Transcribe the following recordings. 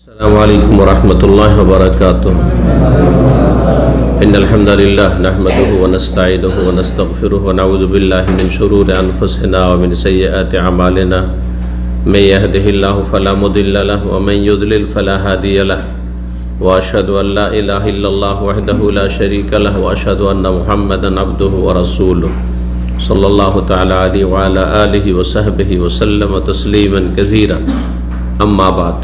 السلام عليكم ورحمة الله وبركاته. إن الحمد لله نحمده ونستعينه ونستغفره ونعوذ بالله من شرور أنفسنا ومن سيئات أعمالنا. من يهده الله فلا مضل له ومن يضلل فلا هادي له. وأشهد أن لا إله إلا الله وحده لا شريك له وأشهد أن محمدا عبده ورسوله صلى الله تعالى عليه وعلى آله وصحبه وسلم تسليما كثيرا. أما بعد،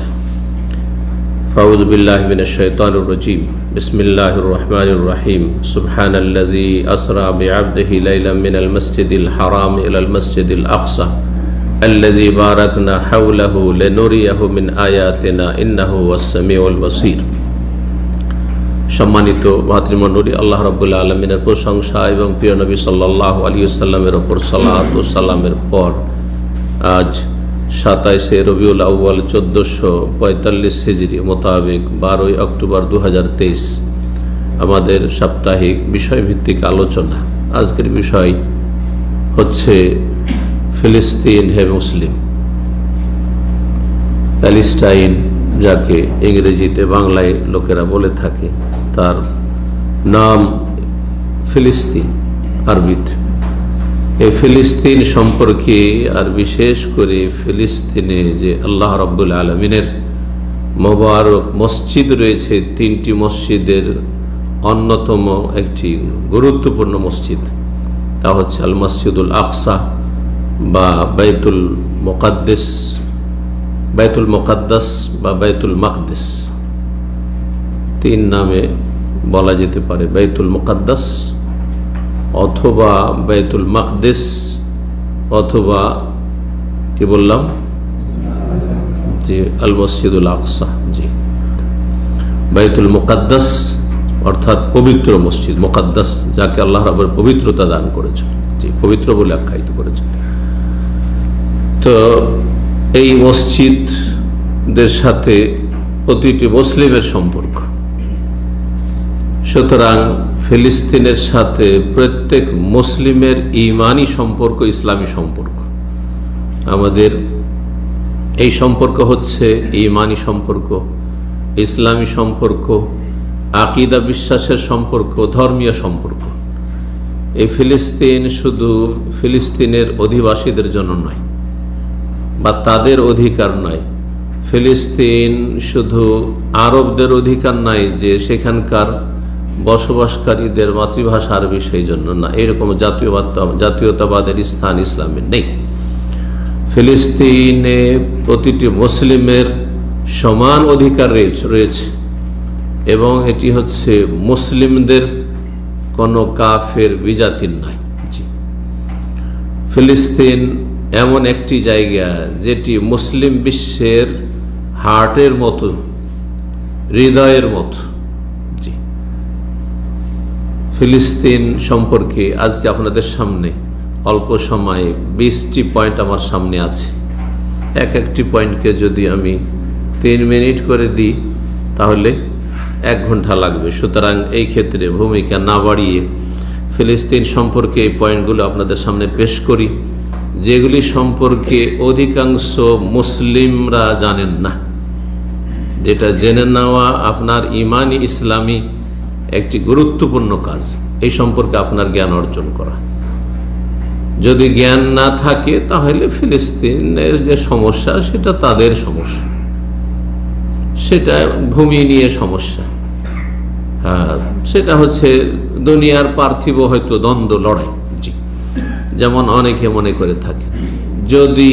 أعوذ بالله من الشيطان الرجيم. بسم الله الرحمن الرحيم. سبحان الذي أسرى بعبده ليلا من المسجد الحرام إلى المسجد الأقصى الذي باركنا حوله لنريه من آياتنا إنه هو السميع البصير. সম্মানিত ভাতৃমণ্ডলী, আল্লাহ রাব্বুল আলামিনের প্রশংসা এবং প্রিয় নবী সাল্লাল্লাহু আলাইহি ওয়াসাল্লামের উপর সালাত ও সালামের পর আজ 27 রবিউল আউয়াল 1445 হিজরি মোতাবেক 12 অক্টোবর 2023 আমাদের সাপ্তাহিক বিষয়ভিত্তিক আলোচনা। আজকের বিষয় হচ্ছে ফিলিস্তিন হে মুসলিম, প্যালেস্টাইন যাকে ইংরেজিতে বাংলায় লোকেরা বলে থাকে, তার নাম ফিলিস্তিন আরবিতে। এই ফিলিস্তিন সম্পর্কে আর বিশেষ করে ফিলিস্তিনে যে আল্লাহ রাব্বুল আলামিনের মোবারক মসজিদ রয়েছে, 3টি মসজিদের অন্যতম একটি গুরুত্বপূর্ণ মসজিদ, তা হচ্ছে আল মসজিদুল আকসা বা বাইতুল মুকাদ্দাস বা বাইতুল মাকদিস। 3 নামে বলা যেতে পারে, বাইতুল মুকাদ্দাস অথবা বাইতুল মাকদিস অথবা কি বললাম যে আল মসজিদুল আকসা। জি, বাইতুল মুকাদ্দাস অর্থাৎ পবিত্র মসজিদ, মুকাদ্দাস যাকে আল্লাহ রাব্বুল পবিত্রতা দান করেছেন, জি পবিত্র বলে আখ্যায়িত করেছেন। তো এই মসজিদদের সাথে প্রতিটি মুসলিমের সম্পর্ক, সুতরাং ফিলিস্তিনের সাথে প্রত্যেক মুসলিমের ঈমানি সম্পর্ক, ইসলামী সম্পর্ক। আমাদের এই সম্পর্ক হচ্ছে ঈমানি সম্পর্ক, ইসলামী সম্পর্ক, আকীদা বিশ্বাসের সম্পর্ক, ধর্মীয় সম্পর্ক। এই ফিলিস্তিন শুধু ফিলিস্তিনের অধিবাসীদের জন্য নয় বা তাদের অধিকার নয়, ফিলিস্তিন শুধু আরবদের অধিকার নয় যে সেখানকার বসবাসকারীদের মাতৃভাষা আরবি, সেই জন্য না, এরকম জাতীয়তাবাদের স্থান ইসলামের নেই। ফিলিস্তিনে প্রতিটি মুসলিমের সমান অধিকার রয়েছে এবং এটি হচ্ছে মুসলিমদের কোনো কাফের বিজাতির নয়। ফিলিস্তিন এমন একটি জায়গা যেটি মুসলিম বিশ্বের হার্টের মতো, হৃদয়ের মতো। ফিলিস্তিন সম্পর্কে আজকে আপনাদের সামনে অল্প সময়ে 20টি পয়েন্ট আমার সামনে আছে। একটি পয়েন্টকে যদি আমি 3 মিনিট করে দিই তাহলে 1 ঘন্টা লাগবে। সুতরাং এই ক্ষেত্রে ভূমিকা না বাড়িয়ে ফিলিস্তিন সম্পর্কে এই পয়েন্টগুলো আপনাদের সামনে পেশ করি, যেগুলি সম্পর্কে অধিকাংশ মুসলিমরা জানেন না। যেটা জেনে নেওয়া আপনার ইমানি ইসলামী একটি গুরুত্বপূর্ণ কাজ, এই সম্পর্কে আপনার জ্ঞান অর্জন করা। যদি জ্ঞান না থাকে তাহলে ফিলিস্তিনের যে সমস্যা সেটা তাদের সমস্যা, সেটা ভূমি নিয়ে সমস্যা। হ্যাঁ, সেটা হচ্ছে দুনিয়ার পার্থিব হয়তো দ্বন্দ্ব, লড়াই। জি, যেমন অনেকে মনে করে থাকে, যদি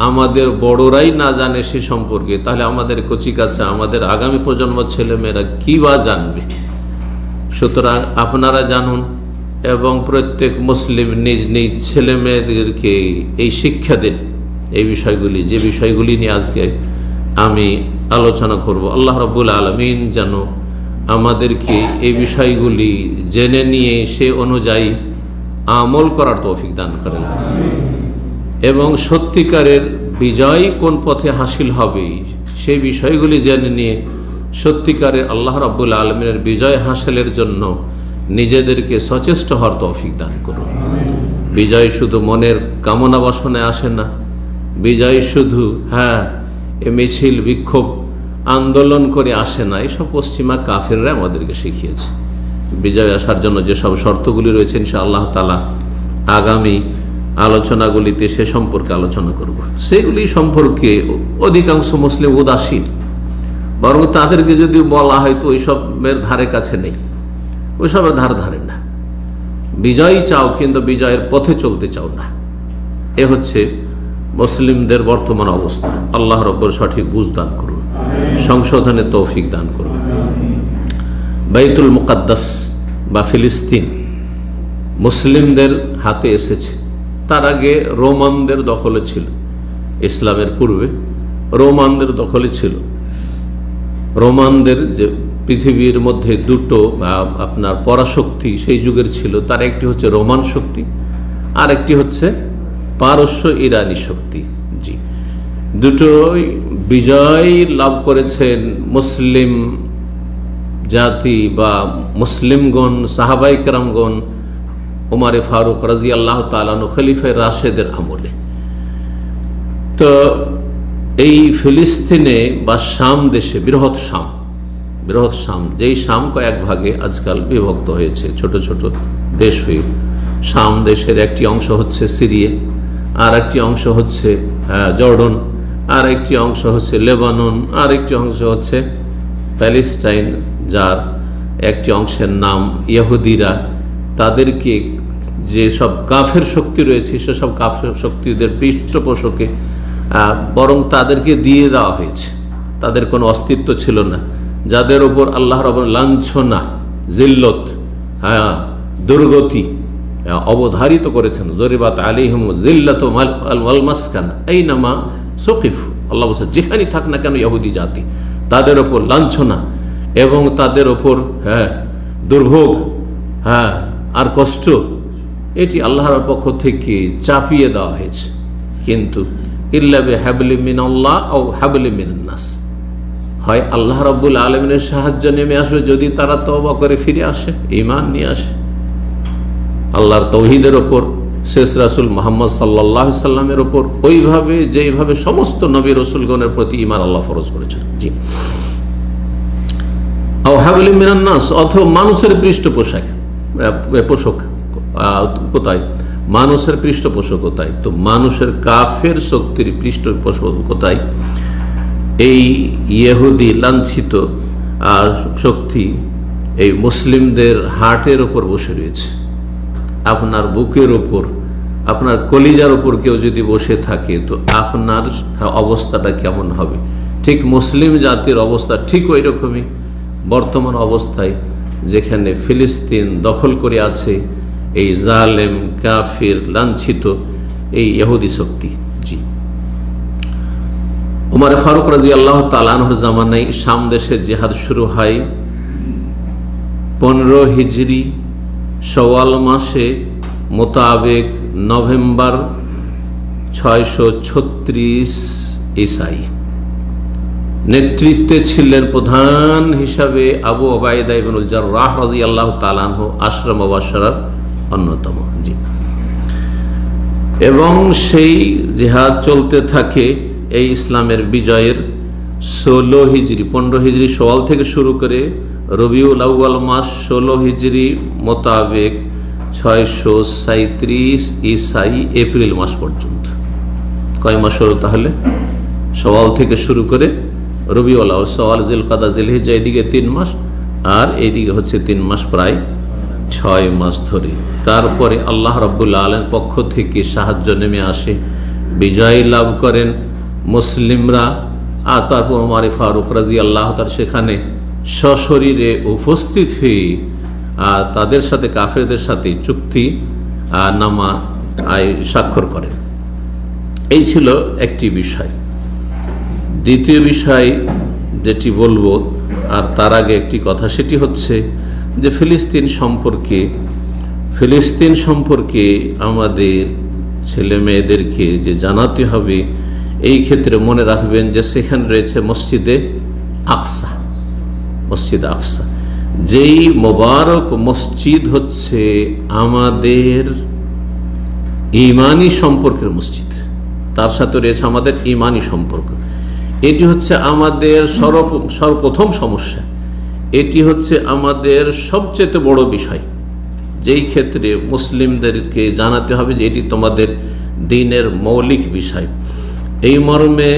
আমাদের বড়রাই না জানে সে সম্পর্কে তাহলে আমাদের কচিকাঁচা, আমাদের আগামী প্রজন্ম ছেলেমেয়েরা কি বা জানবে। সুতরাং আপনারা জানুন এবং প্রত্যেক মুসলিম নিজ নিজ ছেলে মেয়েদেরকে এই শিক্ষা দেন। এই বিষয়গুলি, যে বিষয়গুলি নিয়ে আজকে আমি আলোচনা করব, আল্লাহ রাব্বুল আলামিন যেন আমাদেরকে এই বিষয়গুলি জেনে নিয়ে সে অনুযায়ী আমল করার তৌফিক দান করেন এবং সত্যিকারের বিজয় কোন পথে হাসিল হবে সেই বিষয়গুলি জেনে নিয়ে সত্যিকারের আল্লাহ রাব্বুল আলামিনের বিজয় হাসিলের জন্য নিজেদেরকে সচেষ্ট হওয়ার তৌফিক দান করুন। বিজয় শুধু মনের কামনা বাসনায় আসে না, বিজয় শুধু মিছিল বিক্ষোভ আন্দোলন করে আসে না, এসব পশ্চিমা কাফেররা আমাদেরকে শিখিয়েছে। বিজয় আসার জন্য যেসব শর্তগুলি রয়েছে ইনশাআল্লাহ তাআলা আগামী আলোচনাগুলিতে সে সম্পর্কে আলোচনা করব। সেগুলি সম্পর্কে অধিকাংশ মুসলিম উদাসীন, বরং তাদেরকে যদি বলা হয় তো ওইসবের ধারে কাছে নেই, ওইসবের ধারে না। বিজয় চাও কিন্তু বিজয়ের পথে চলতে চাও না। এ হচ্ছে মুসলিমদের বর্তমান অবস্থা। আল্লাহ রব্বুর সঠিক বুঝ দান করুন, সংশোধনে তৌফিক দান করুন। বাইতুল মুকাদ্দাস বা ফিলিস্তিন মুসলিমদের হাতে এসেছে। তার আগে রোমানদের দখলে ছিল, ইসলামের পূর্বে রোমানদের দখলে ছিল। রোমানদের যে পৃথিবীর মধ্যে দুটো আপনার পরাশক্তি সেই যুগের ছিল, তার একটি হচ্ছে রোমান শক্তি, আর একটি হচ্ছে পারস্য ইরানি শক্তি। জি, দুটোই বিজয় লাভ করেছেন মুসলিম জাতি বা মুসলিমগণ, সাহাবায়ে কেরামগণ, উমারে ফারুক রাদিয়াল্লাহু তাআলা আনহু, খলিফায়ে রাশেদের আমলে। তো এই ফিলিস্তিনে বা শাম দেশে, বৃহৎ শাম, যেই শাম কয়েক ভাগে আজকাল বিভক্ত হয়েছে, ছোট ছোট দেশ হয়ে। শাম দেশের একটি অংশ হচ্ছে সিরিয়া, আর একটি অংশ হচ্ছে জর্ডন, আর একটি অংশ হচ্ছে লেবানন, আর একটি অংশ হচ্ছে প্যালেস্টাইন, যার একটি অংশের নাম ইহুদিরা। তাদেরকে যে সব কাফের শক্তি রয়েছে সেসব কাফের শক্তিদের পৃষ্ঠপোষকে বরং তাদেরকে দিয়ে দেওয়া হয়েছে। তাদের কোনো অস্তিত্ব ছিল না, যাদের ওপর আল্লাহ রাব্বুল লাঞ্ছনা, জিল্লত, দুর্গতি অবধারিত করেছেন। জরিবাত আলাইহিম জিল্লাতু ওয়াল মাসকানা আইনামা সুকিফু। আল্লাহ বলেছেন যেখানেই থাক না কেন ইহুদি জাতি, তাদের ওপর লাঞ্ছনা এবং তাদের ওপর দুর্ভোগ আর কষ্ট, এটি আল্লাহর পক্ষ থেকে চাপিয়ে দেওয়া হয়েছে। কিন্তু ইল্লা বিহাবলি মিনাল্লাহ আও হাবলি মিনান নাস, হয় আল্লাহ রাব্বুল আলামিনের সাহায্য নেমে আসবে যদি তারা তওবা করে ফিরে আসে, ঈমান নিয়ে আসে আল্লাহর তাওহীদের ওপর, শেষ রাসূল মুহাম্মদ সাল্লাল্লাহু আলাইহি সাল্লামের ওপর, ওইভাবে যেইভাবে সমস্ত নবী রাসূলগণের প্রতি ঈমান আল্লাহ ফরজ করেছেন। জি, আও হাবলি মিনান নাস, অথবা মানুষের পৃষ্ঠপোষক কোথায়, মানুষের পৃষ্ঠপোষকতায়। তো মানুষের কাফের শক্তির পৃষ্ঠপোষকতায় এই ইহুদি লাঞ্ছিত আর শক্তি এই মুসলিমদের হার্টের ওপর বসে রয়েছে। আপনার বুকের ওপর, আপনার কলিজার ওপর কেউ যদি বসে থাকে তো আপনার অবস্থাটা কেমন হবে? ঠিক মুসলিম জাতির অবস্থা ঠিক ওই রকমই বর্তমান অবস্থায়, যেখানে ফিলিস্তিন দখল করে আছে এই জালেম, কাফির, লাঞ্ছিত এই ইহুদি শক্তি। জি, উমর ফারুক রাদিয়াল্লাহু তাআলা আনহুর জামানায় শাম দেশে জিহাদ শুরু হয় 15 হিজরি শাওয়াল মাসে মোতাবেক নভেম্বর 636 ঈসাই। নেতৃত্বে ছিলেন প্রধান হিসাবে আবু উবাইদা ইবনুল জাররাহ রাদিয়াল্লাহু তাআলা আনহু, আশরা মুবাশশারার অন্যতম। জি, এবং সেই জিহাদ চলতে থাকে এই ইসলামের বিজয়ের 16 হিজরি, 15 হিজরি শাওয়াল থেকে শুরু করে রবিউল আউয়াল মাস 16 হিজরি মোতাবেক 637 ঈসাই এপ্রিল মাস পর্যন্ত। কয় মাস হলো তাহলে? শাওয়াল থেকে শুরু করে রবিউল আউয়াল, শাওয়াল, জিলকাদা, জিলহিজ্জা, এদিকে 3 মাস, আর এইদিকে হচ্ছে 3 মাস, প্রায় 6 মাস ধরে। তারপরে আল্লাহ রাব্বুল আলামিনের পক্ষ থেকে সাহায্য নেমে আসে, বিজয় লাভ করেন মুসলিমরা। আর তারপর উমর ফারুক রাদিয়াল্লাহু তাআলা সেখানে সশরীরে উপস্থিত হয়ে তাদের সাথে, কাফেরদের সাথে চুক্তি নামা স্বাক্ষর করেন। এই ছিল একটি বিষয়। দ্বিতীয় বিষয় যেটি বলবো, আর তার আগে একটি কথা, সেটি হচ্ছে যে ফিলিস্তিন সম্পর্কে আমাদের ছেলে মেয়েদেরকে যে জানাতে হবে, এই ক্ষেত্রে মনে রাখবেন যে সেখানে রয়েছে মসজিদে আকসা। যেই মোবারক মসজিদ হচ্ছে আমাদের ঈমানি সম্পর্কের মসজিদ, তার সাথে রয়েছে আমাদের ঈমানি সম্পর্ক। এটি হচ্ছে আমাদের সর্বপ্রথম সমস্যা, এটি হচ্ছে আমাদের সবচেয়ে বড় বিষয়, যেই ক্ষেত্রে মুসলিমদেরকে জানাতে হবে যে এটি তোমাদের দ্বীনের মৌলিক বিষয়। এই মর্মে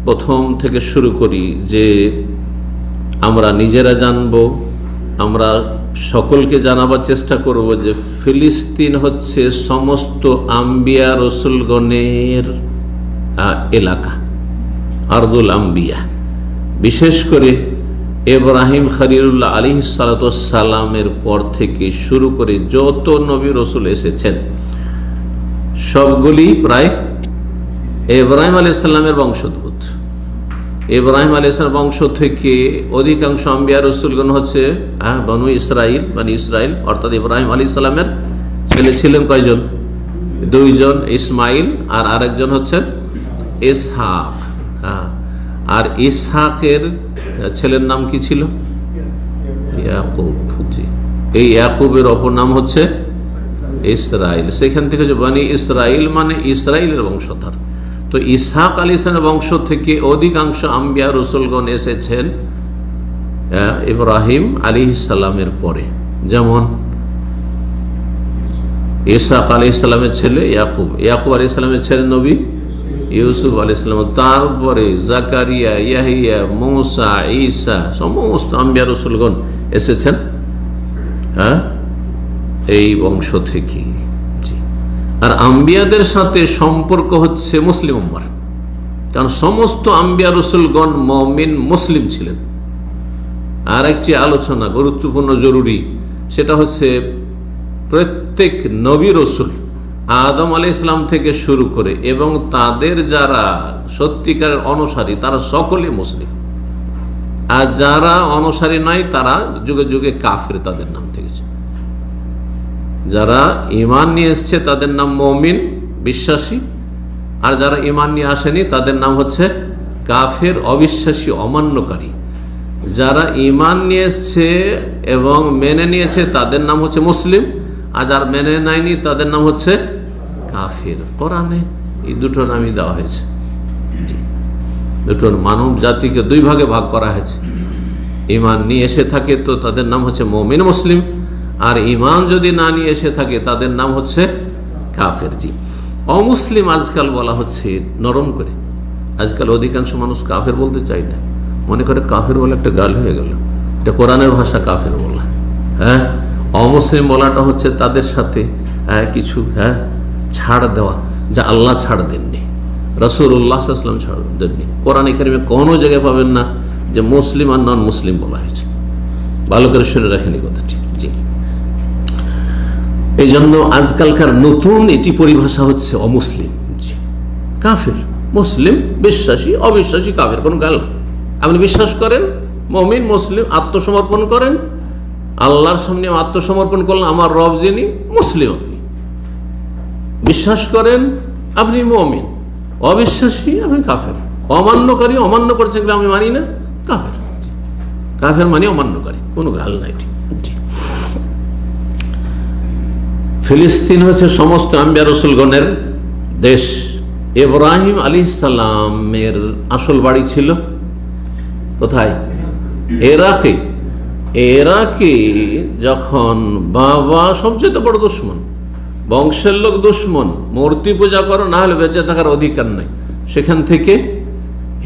প্রথম থেকে শুরু করি যে আমরা নিজেরা জানব, আমরা সকলকে জানাবার চেষ্টা করব যে ফিলিস্তিন হচ্ছে সমস্ত আম্বিয়া রসুলগণের এলাকা, আরদুল আম্বিয়া। বিশেষ করে ইব্রাহিম খলিলুল্লাহ আলাইহিস সালাতু ওয়াস সালামের পর থেকে শুরু করে যত নবী রসুল এসেছেন সবগুলি প্রায় ইব্রাহিম আলাইহিস সালামের বংশোদ্ভূত। ইব্রাহিম আলাইহিস সালামের বংশ থেকে অধিকাংশ আম্বিয়া রসুলগণ হচ্ছে বনু ইসরাইল, মানে ইসরাইল, অর্থাৎ ইব্রাহিম আলাইহিস সালামের ছেলে ছিলেন কয়জন? দুইজন, ইসমাইল আর আরেকজন হচ্ছে ইসহাক। আর ইসহাকের ছেলের নাম কি ছিল? ইয়াকুব। এই ইয়াকুবের অপর নাম হচ্ছে ইসরাইল। সেখান থেকে যে বনি ইসরাইল মানে ইসরাইলের বংশধর। তো ইসহাক আলাইহিস সালামের বংশ থেকে অধিকাংশ আম্বিয়া রসুলগণ এসেছেন ইব্রাহিম আলাইহিস সালামের পরে। যেমন ইসহাক আলাইহিস সালামের ছেলে ইয়াকুব, ইয়াকুব আলাইহিস সালামের ছেলে নবী ইউসুফ আলাইহিস সালাম, তারপরে জাকারিয়া, ইয়াহিয়া, মূসা, ঈসা, সমস্ত আম্বিয়া রসুলগণ এসেছেন এই বংশ থেকে। আর আম্বিয়াদের সাথে সম্পর্ক হচ্ছে মুসলিম উম্মার, কারণ সমস্ত আম্বিয়া রসুলগণ মুমিন মুসলিম ছিলেন। আর একটি আলোচনা গুরুত্বপূর্ণ জরুরি, সেটা হচ্ছে প্রত্যেক নবী রসুল আদম আলাইহিস সালাম থেকে শুরু করে এবং তাদের যারা সত্যিকারের অনুসারী তারা সকলে মুসলিম, আর যারা অনুসারী নয় তারা যুগে যুগে কাফের, তাদের নাম থেকেছে। যারা ঈমান নিয়ে এসছে তাদের নাম মুমিন, বিশ্বাসী, আর যারা ঈমান নিয়ে আসেনি তাদের নাম হচ্ছে কাফের, অবিশ্বাসী, অমান্যকারী। যারা ঈমান নিয়ে এসছে এবং মেনে নিয়েছে তাদের নাম হচ্ছে মুসলিম, আর যারা মেনে নেয়নি তাদের নাম হচ্ছে কাফের। কোরআনে এই দুটো নামই দেওয়া হয়েছে। দুটোর মানব জাতিকে দুই ভাগে ভাগ করা হয়েছে। ঈমান নিয়ে এসে থাকে তো তাদের নাম হচ্ছে মুমিন মুসলিম, আর ঈমান যদি না নিয়ে এসে থাকে তাদের নাম হচ্ছে কাফের। জি, অমুসলিম আজকাল বলা হচ্ছে নরম করে। আজকাল অধিকাংশ মানুষ কাফের বলতে চায় না, মনে করে কাফের বলে একটা গাল হয়ে গেল, এটা কোরআনের ভাষা কাফের বলা। অমুসলিম বলাটা হচ্ছে তাদের সাথে কিছু ছাড় দেওয়া যা আল্লাহ ছাড় দেননি, রাসূলুল্লাহ সাল্লাল্লাহু আলাইহি ওয়াসাল্লাম ছাড় দেননি। কোরআনে কারিমে কোনো জায়গায় পাবেন না যে মুসলিম আর নন মুসলিম বলা হয়েছে। ভালো করে শুনে রাখেন এই কথাটি। জি, এই জন্য আজকালকার নতুন এটি পরিভাষা হচ্ছে অমুসলিম। জি, কাফের, মুসলিম, বিশ্বাসী, অবিশ্বাসী, কাফের কোন গাল। আপনি বিশ্বাস করেন, মুমিন মুসলিম, আত্মসমর্পণ করেন, আল্লাহর সামনে আত্মসমর্পণ করলেন, আমার রব যিনি, মুসলিম। আপনি বিশ্বাস করেন আপনি মুমিন, অবিশ্বাসী আপনি কাফের, অমান্যকারী, অমান্য করছেন আমি মানি না, কাফের। কাফের মানে অমান্যকারী, কোনো গাল নাই। ঠিক। ফিলিস্তিন হচ্ছে সমস্ত আম্বিয়া রসুলগণের দেশ। ইব্রাহিম আলাইহিস সালামের আসল বাড়ি ছিল কোথায়? ইরাকে। ইরাকে যখন বাবা সবচেয়ে বড় দুশমন, বংশের লোক দুশমন, মূর্তি পূজা করো না হলে বেঁচে থাকার অধিকার নাই, সেখান থেকে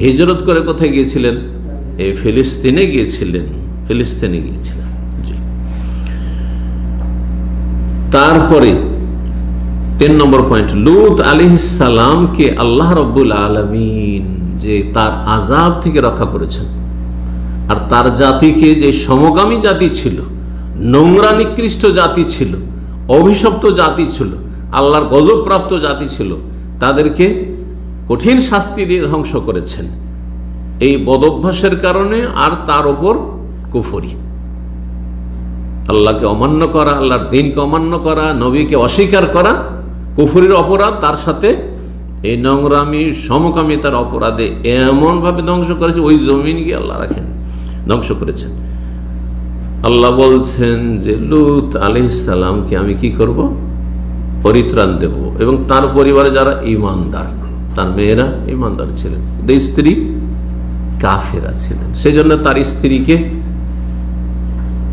হিজরত করে কোথায় গিয়েছিলেন? এই ফিলিস্তিনে গিয়েছিলেন। ফিলিস্তিনে গিয়েছিলেন। তারপরে 3 নম্বর পয়েন্ট, লূত আলাইহিস সালামকে আল্লাহ রাব্বুল আলামিন যে তার আযাব থেকে রক্ষা করেছেন, আর তার জাতিকে যে সমগামী জাতি ছিল, নোংরা নিকৃষ্ট জাতি ছিল, অভিশপ্ত জাতি ছিল, আল্লাহর গজবপ্রাপ্ত জাতি ছিল, তাদেরকে কঠিন শাস্তি দিয়ে ধ্বংস করেছেন এই বদঅভ্যাসের কারণে। আর তার উপর কুফরি, আল্লাহকে অমান্য করা, আল্লাহর দ্বীনকে অমান্য করা, নবীকে অস্বীকার করা, কুফরির অপরাধ, তার সাথে এই নোংরামি সমকামিতার অপরাধে এমন ভাবে ধ্বংস করেছে, ওই জমিন গিয়ে আল্লাহ রাখেন, ধ্বংস করেছেন। আল্লাহ বলছেন যে লূত আলাইহিস সালামকে আমি কি করব? পরিত্রাণ দেব, এবং তার পরিবারে যারা ঈমানদার, তার মেয়েরা ইমানদার ছিলেন, স্ত্রী কাফেরা ছিলেন। সেই জন্য তার স্ত্রীকে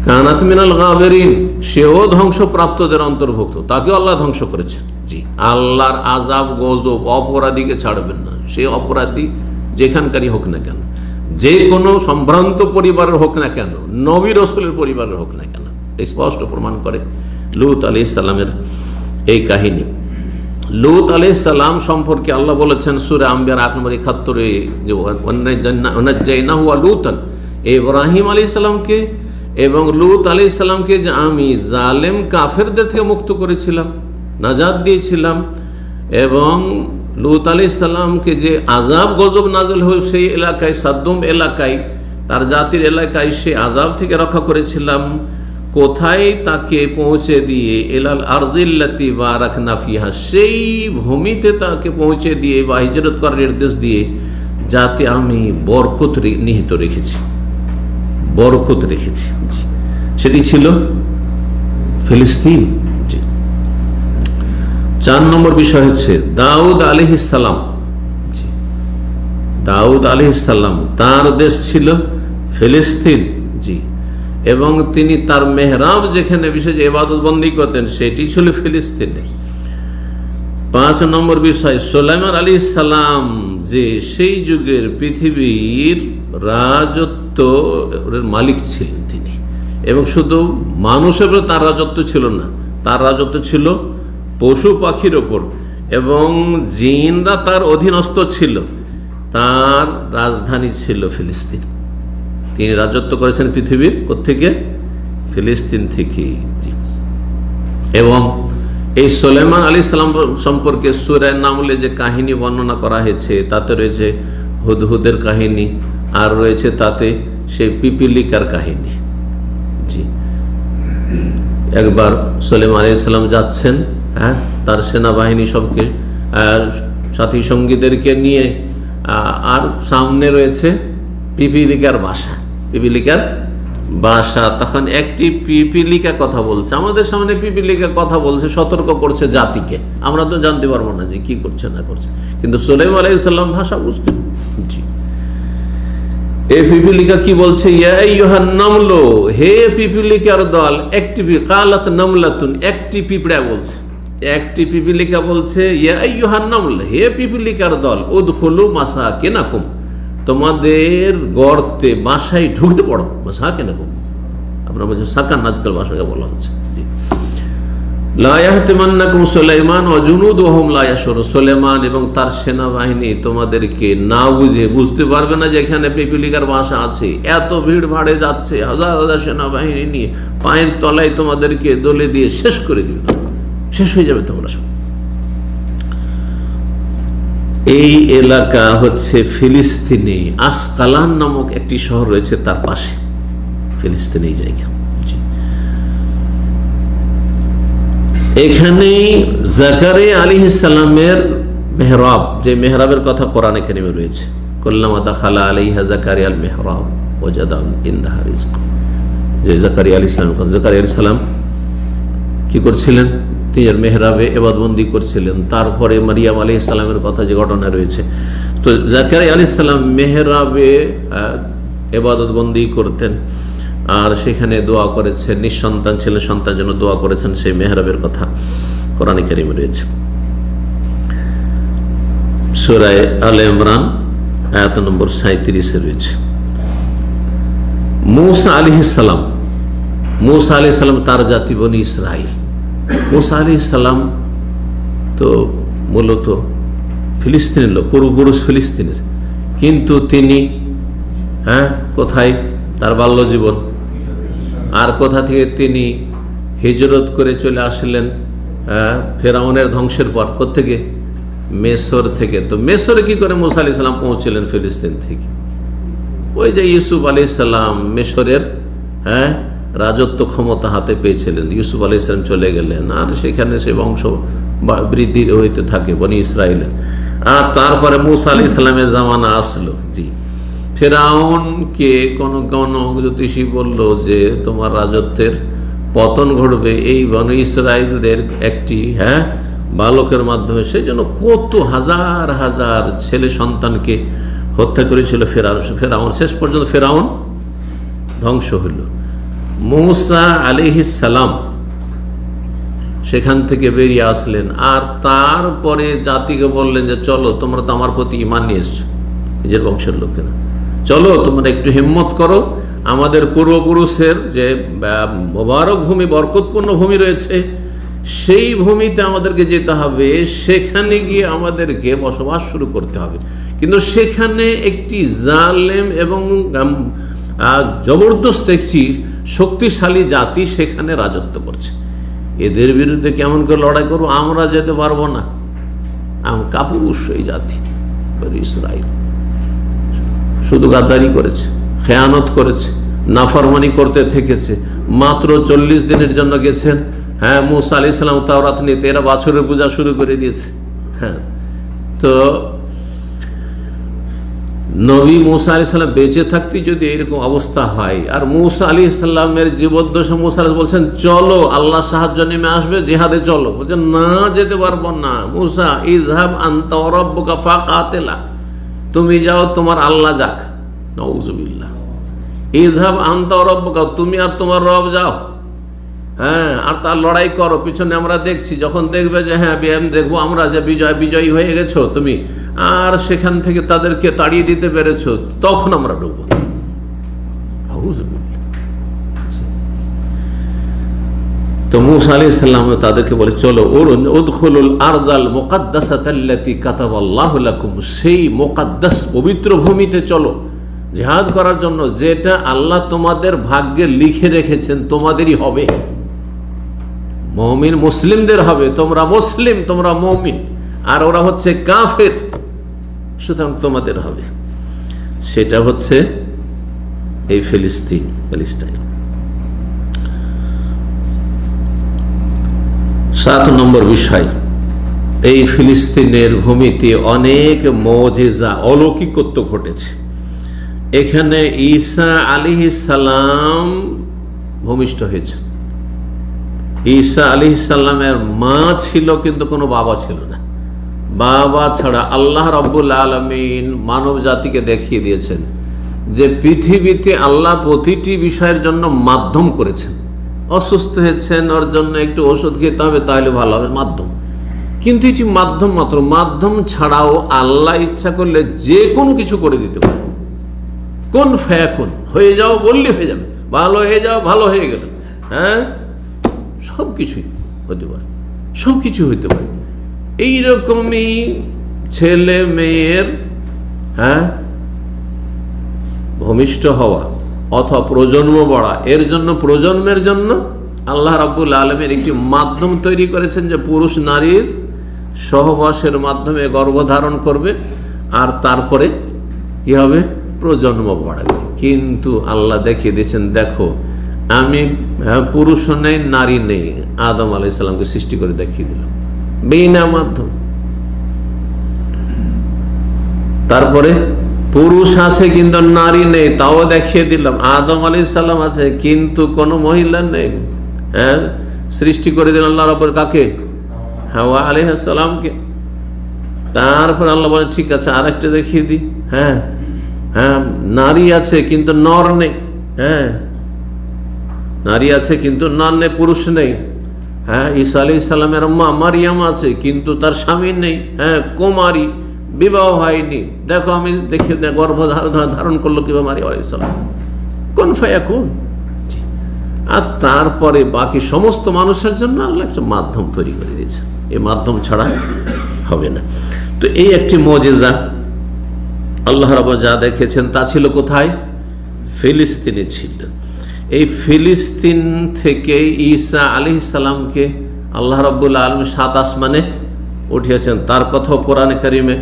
কানাত মিনাল গাবিরিন, সেও ধ্বংসপ্রাপ্তদের অন্তর্ভুক্ত, তাকে আল্লাহ ধ্বংস করেছেন। জি, আল্লাহর আযাব গজব অপরাধীকে ছাড়বেন না, সে অপরাধী যেখানকারই হোক না কেন, যে কোনো সম্ভ্রান্ত পরিবারের হোক না কেন, নবী রাসূলের পরিবারের হোক না কেন। স্পষ্ট প্রমাণ করে লূত আলাইহিস সালামের এই কাহিনী। লূত আলাইহিস সালাম সম্পর্কে আল্লাহ বলেছেন সূরা আম্বিয়ার ৮ নম্বর ৭১-এ, যে ওয়ানাজ্জাইনাহু ওয়া লূতান, ইব্রাহিম আলাইহিস সালামকে এবং লূত আলাইহিস সালামকে যে আমি জালেম কাফেরদের থেকে মুক্ত করেছিলাম, নাজাত দিয়েছিলাম, এবং লূত আলাইহিস সালামকে যে আযাব গজব নাযিল হয়ে সেই এলাকায়, সাদ্দুম এলাকায়, তার জাতির এলাকায় সে আযাব থেকে রক্ষা করেছিলাম। কোথায়? তাকে পৌঁছে দিয়ে ইলাল আরদিল্লাতি বারাকনা ফিহা, সেই ভূমিতে তাকে পৌঁছে দিয়ে বা হিজরত করার নির্দেশ দিয়ে যাতে আমি বরকত নিহিত রেখেছি, বরকত রেখেছি। সেটি ছিল ফিলিস্তিন। জি। ৪ নম্বর বিষয় হচ্ছে দাউদ আলাইহিস সালাম। জি, দাউদ আলাইহিস সালাম, তার দেশ ছিল ফিলিস্তিন। জি, এবং তিনি তার মেহরাব যেখানে বিশেষ ইবাদত বন্দী করতেন সেটি ছিল ফিলিস্তিনে। ৫ নম্বর বিষয় সুলাইমান আলাইহিস সালাম, যে সেই যুগের পৃথিবীর রাজত্ব মালিক ছিলেন তিনি, এবং শুধু মানুষের উপর তার রাজত্ব ছিল না, তার রাজত্ব ছিল পশু পাখির ওপর, এবং জিনরা তার অধীনস্থ ছিল। তার রাজধানী ছিল ফিলিস্তিন। তিনি রাজত্ব করেছেন পৃথিবীর কোত্থেকে? ফিলিস্তিন থেকে। এবং এই সুলাইমান আলাইহিস সালাম সম্পর্কে সূরা নামলে যে কাহিনী বর্ণনা করা হয়েছে তাতে রয়েছে হুদহুদের কাহিনী, আর রয়েছে তাতে সেই পিপিলিকার কাহিনী। জি, একবার সুলাইমান আলাইহিস সালাম যাচ্ছেন, তার সেনাবাহিনী সবকে, সাথী সঙ্গীদেরকে নিয়ে, আর সামনে রয়েছে পিপিলিকার বাসা, পিপিলিকার বাসা। তখন একটি পিপিলিকা কথা বলছে, আমাদের সামনে পিপিলিকা কথা বলছে, সতর্ক করছে জাতিকে। আমরা তো জানতে পারবো না যে কি করছে না করছে, কিন্তু সুলাইমান আলাইহিস সালাম ভাষা বুঝতেন। জি, এই পিপিলিকা কি বলছে? ইয়া আইয়ুহান নামলু, হে পিপিলিকার দল। একটি কালাত নামলাতুন, একটি পিঁপড়া বলছে, একটি পিপিলিকা বলছে ইয়া আইয়ুহান নামল, হে পিপিলিকার দল, উদখুলু মাসাকিনাকুম, তোমাদের গর্তে বাসায় ঢুকতে পড়ো। মাসাকিনাকুম আমরা বলছি সাকান, আজকাল ভাষাকে বলা হচ্ছে। লা ইয়াহতিমান্নাকুম সুলাইমান ওয়া জুনুদুহুম লা ইয়াশউরুন, সুলাইমান এবং তার সেনাবাহিনী তোমাদেরকে না বুঝতে পারবে না যে এখানে পিপিলিকার বাসা আছে। এত ভিড় ভাড়ে যাচ্ছে, হাজার হাজার সেনাবাহিনী নিয়ে, পায়ের তলায় তোমাদেরকে দলে দিয়ে শেষ করে দিবে, শেষ হয়ে যাবে তোমরা সব। এই এলাকা হচ্ছে ফিলিস্তিনে, আসকালান নামক একটি শহর রয়েছে তার পাশে, ফিলিস্তিনে এই জায়গা। এখানে জাকারিয়া আলাইহিস সালামের মেহরাব, যে মেহরাবের কথা কোরআনে কারিমে রয়েছে, কুল্লামা দাখালা আলাইহা জাকারিয়াল মেহরাব ওয়াজাদা ইনদাহা রিজক, যে জাকারিয়া আলাইহিস সালাম, জাকারিয়া আলাইহিস সালাম কি করছিলেন? তিনি মেহরাবে ইবাদতবন্দি করছিলেন। তারপরে মারিয়াম আলাইহিস সালামের কথা যে ঘটনা রয়েছে, তো জাকারিয়া আলাইহিস সালাম মেহরাবে ইবাদতবন্দি করতেন, আর সেখানে দোয়া করেছেন, নিঃসন্তান ছিলেন, সন্তান জন্য দোয়া করেছেন, সেই মেহরাবের কথা কোরআনে কারিমে রয়েছে। সূরা আলে ইমরান আয়াত নম্বর 37-এ রয়েছে। মূসা আলাইহিস সালাম, মূসা আলাইহিস সালাম তার জাতি বনি ইসরাইল। মূসা আলাইহিস সালাম তো মূলত ফিলিস্তিনের লোক, পূর্বপুরুষ ফিলিস্তিনের, কিন্তু তিনি কোথায় তার বাল্য জীবন, আর কোথা থেকে তিনি হিজরত করে চলে আসলেন ফেরাউনের ধ্বংসের পর? কোত্থেকে? মেসর থেকে। তো মেসরে কি করে মূসা আলাইহিস সালাম পৌঁছলেন? ফিলিস্তিন থেকে। ওই যে ইউসুফ আলাইহিস সালাম মিশরের রাজত্ব ক্ষমতা হাতে পেয়েছিলেন, ইউসুফ আলাইহিস সালাম চলে গেলেন, আর সেখানে সে বংশ বৃদ্ধি হইতে থাকে বনি ইসরাইলের। আর তারপরে মূসা আলাইহিস সালামের জামানা আসলো। জি, ফেরাউনকে কোন জ্যোতিষী বলল যে তোমার রাজত্বের পতন ঘটবে এই বনি ইসরাইলদের একটি বালকের মাধ্যমে। সেই জন্য কত হাজার হাজার ছেলে সন্তানকে হত্যা করেছিল ফেরাউন। শেষ পর্যন্ত ফেরাউন ধ্বংস হইল। মূসা আলাইহিস সালাম সেখান থেকে বেরিয়ে আসলেন, আর তারপরে জাতিকে বললেন যে চলো, তোমরা তো আমার প্রতি ঈমান নিয়ে এসছো, নিজের বংশের লোকেরা, চলো তোমরা একটু হিম্মত করো, আমাদের পূর্বপুরুষের যে মোবারক ভূমি, বরকতপূর্ণ ভূমি রয়েছে, সেই ভূমিতে আমাদেরকে যেতে হবে, সেখানে গিয়ে আমাদেরকে বসবাস শুরু করতে হবে। কিন্তু সেখানে একটি জালেম এবং জবরদস্ত একটি শক্তিশালী জাতি সেখানে রাজত্ব করছে। এদের বিরুদ্ধে কেমন করে লড়াই করবো? আমরা যেতে পারবো না। কাপুরুষ এই জাতি ইসরাইল, শুধু গাদ্দারি করেছে, খেয়ানত করেছে, নাফরমানি করতে থেকেছে। মাত্র 40 দিনের জন্য গেছেন, হ্যাঁ, মূসা আলাইহিস সালাম তাওরাত নিতে, এরা বাছরের পূজা শুরু করে দিয়েছে। হ্যাঁ, তো নবী মূসা আলাইহিস সালাম বেঁচে থাকতে যদি এরকম অবস্থা হয়, আর মূসা আলাইহিস সালামের জীবদ্দশা মূসা বলছেন চলো, আল্লাহ সাহায্য নেমে আসবে, জিহাদে চলো, বলছেন না, যেতে পারবো না। মূসা, ইযহাব আনতা ওয়া রাব্বুকা ফাকাতিলা, তুমি যাও, তোমার আল্লাহ যাক। নাউযুবিল্লাহ। ইযহাব আনতা ওয়া রাব্বুকা, তুমি আর তোমার রব যাও, হ্যাঁ, আর তার লড়াই করো, পিছনে আমরা দেখছি। যখন দেখবে যে হ্যাঁ দেখবো আমরা যে বিজয়ী হয়ে গেছো তুমি, আর সেখান থেকে তাদেরকে তাড়িয়ে দিতে পেরেছো, তখন আমরা ডুববো। তো মূসা আলাইহিস সালাম তাদেরকে বলে চলো, উদখুলুল আরদাল মুকাদ্দাসাতাল্লাতী কাতাবাল্লাহু লাকুম, সেই মুকাদ্দাস পবিত্র ভূমিতে চলো জিহাদ করার জন্য, যেটা আল্লাহ তোমাদের ভাগ্যে লিখে রেখেছেন তোমাদেরই হবে। মুমিন মুসলিমদের হবে, তোমরা মুসলিম, তোমরা মুমিন, আর ওরা হচ্ছে কাফের, সুতরাং তোমাদের হবে। সেটা হচ্ছে এই প্যালেস্টাইন। 7 নম্বর বিষয়, এই ফিলিস্তিনের ভূমিতে অনেক মুজিজা, অলৌকিকত্ব ঘটেছে। এখানে ঈসা আলাইহিস সালাম ভূমিষ্ঠ হয়েছে। ঈসা আলাইহিস সালামের মা ছিল, কিন্তু কোনো বাবা ছিল না। বাবা ছাড়া আল্লাহ রাব্বুল আলামিন মানব জাতিকে দেখিয়ে দিয়েছেন যে পৃথিবীতে আল্লাহ প্রতিটি বিষয়ের জন্য মাধ্যম করেছেন। অসুস্থ হয়েছেন, ওর জন্য একটু ওষুধ খেতে হবে, তাহলে ভালো হবে, মাধ্যম। কিন্তু এটি মাধ্যম মাত্র, মাধ্যম ছাড়াও আল্লাহ ইচ্ছা করলে যে কোনো কিছু করে দিতে পারে। কোন ফায়াকুন, হয়ে যাও বললে হয়ে যাবে, ভালো হয়ে যাও, ভালো হয়ে গেল, হ্যাঁ, সব কিছুই হতে পারে, সব কিছু হইতে পারে। এইরকমই ছেলে মেয়ের, হ্যাঁ, ভূমিষ্ঠ হওয়া অথবা প্রজন্ম বাড়া, এর জন্য প্রজন্মের জন্য আল্লাহ রাব্বুল আলামিন একটি মাধ্যম তৈরি করেছেন, যে পুরুষ নারীর সহবাসের মাধ্যমে গর্ভধারণ করবে, আর তারপরে কি হবে, প্রজন্ম বাড়াবে। কিন্তু আল্লাহ দেখিয়ে দিয়েছেন, দেখো আমি পুরুষ নেই, নারী নেই, আদম আলাইহিস সালামকে সৃষ্টি করে দেখিয়ে দিলাম বিনা মাধ্যম। তারপরে পুরুষ আছে কিন্তু নারী নেই, তাও দেখিয়ে দিলাম। আদম আলাইহিস সালাম আছে কিন্তু কোনো মহিলা নেই, হ্যাঁ, সৃষ্টি করে দিলেন আল্লাহ রাব্বুল, কাকে, হাওয়া আলাইহিস সালামকে। তারপর আল্লাহ বলেন ঠিক আছে, আরেকটা দেখিয়ে দিই, হ্যাঁ হ্যাঁ, নারী আছে কিন্তু নর নেই, হ্যাঁ, নারী আছে কিন্তু নর নেই, পুরুষ নেই। হ্যাঁ, ঈসা আলাইহিস সালামের মা মারিয়াম আছে কিন্তু তার স্বামী নেই, হ্যাঁ, কুমারী, বিবাহ হয়নি। দেখো আমি দেখে গর্ভ ধারণ করলো কিভাবে মারিয়াম আলাইহিস সালাম, কোন ফায়াকুন। আর তারপরে বাকি সমস্ত মানুষের জন্য আল্লাহ একটা মাধ্যম তৈরি করে দিয়েছে, এই মাধ্যম ছাড়া হবে না। তো এই একটি মুজিজা আল্লাহ রাব্বুল যা দেখেছেন তা ছিল কোথায়, ফিলিস্তিনে ছিল। এই ফিলিস্তিন থেকে ঈসা আলাইহিস সালামকে আল্লাহ রাব্বুল আলামিন 7 আসমানে উঠিয়েছেন, তার কথাও কোরআনে কারিমে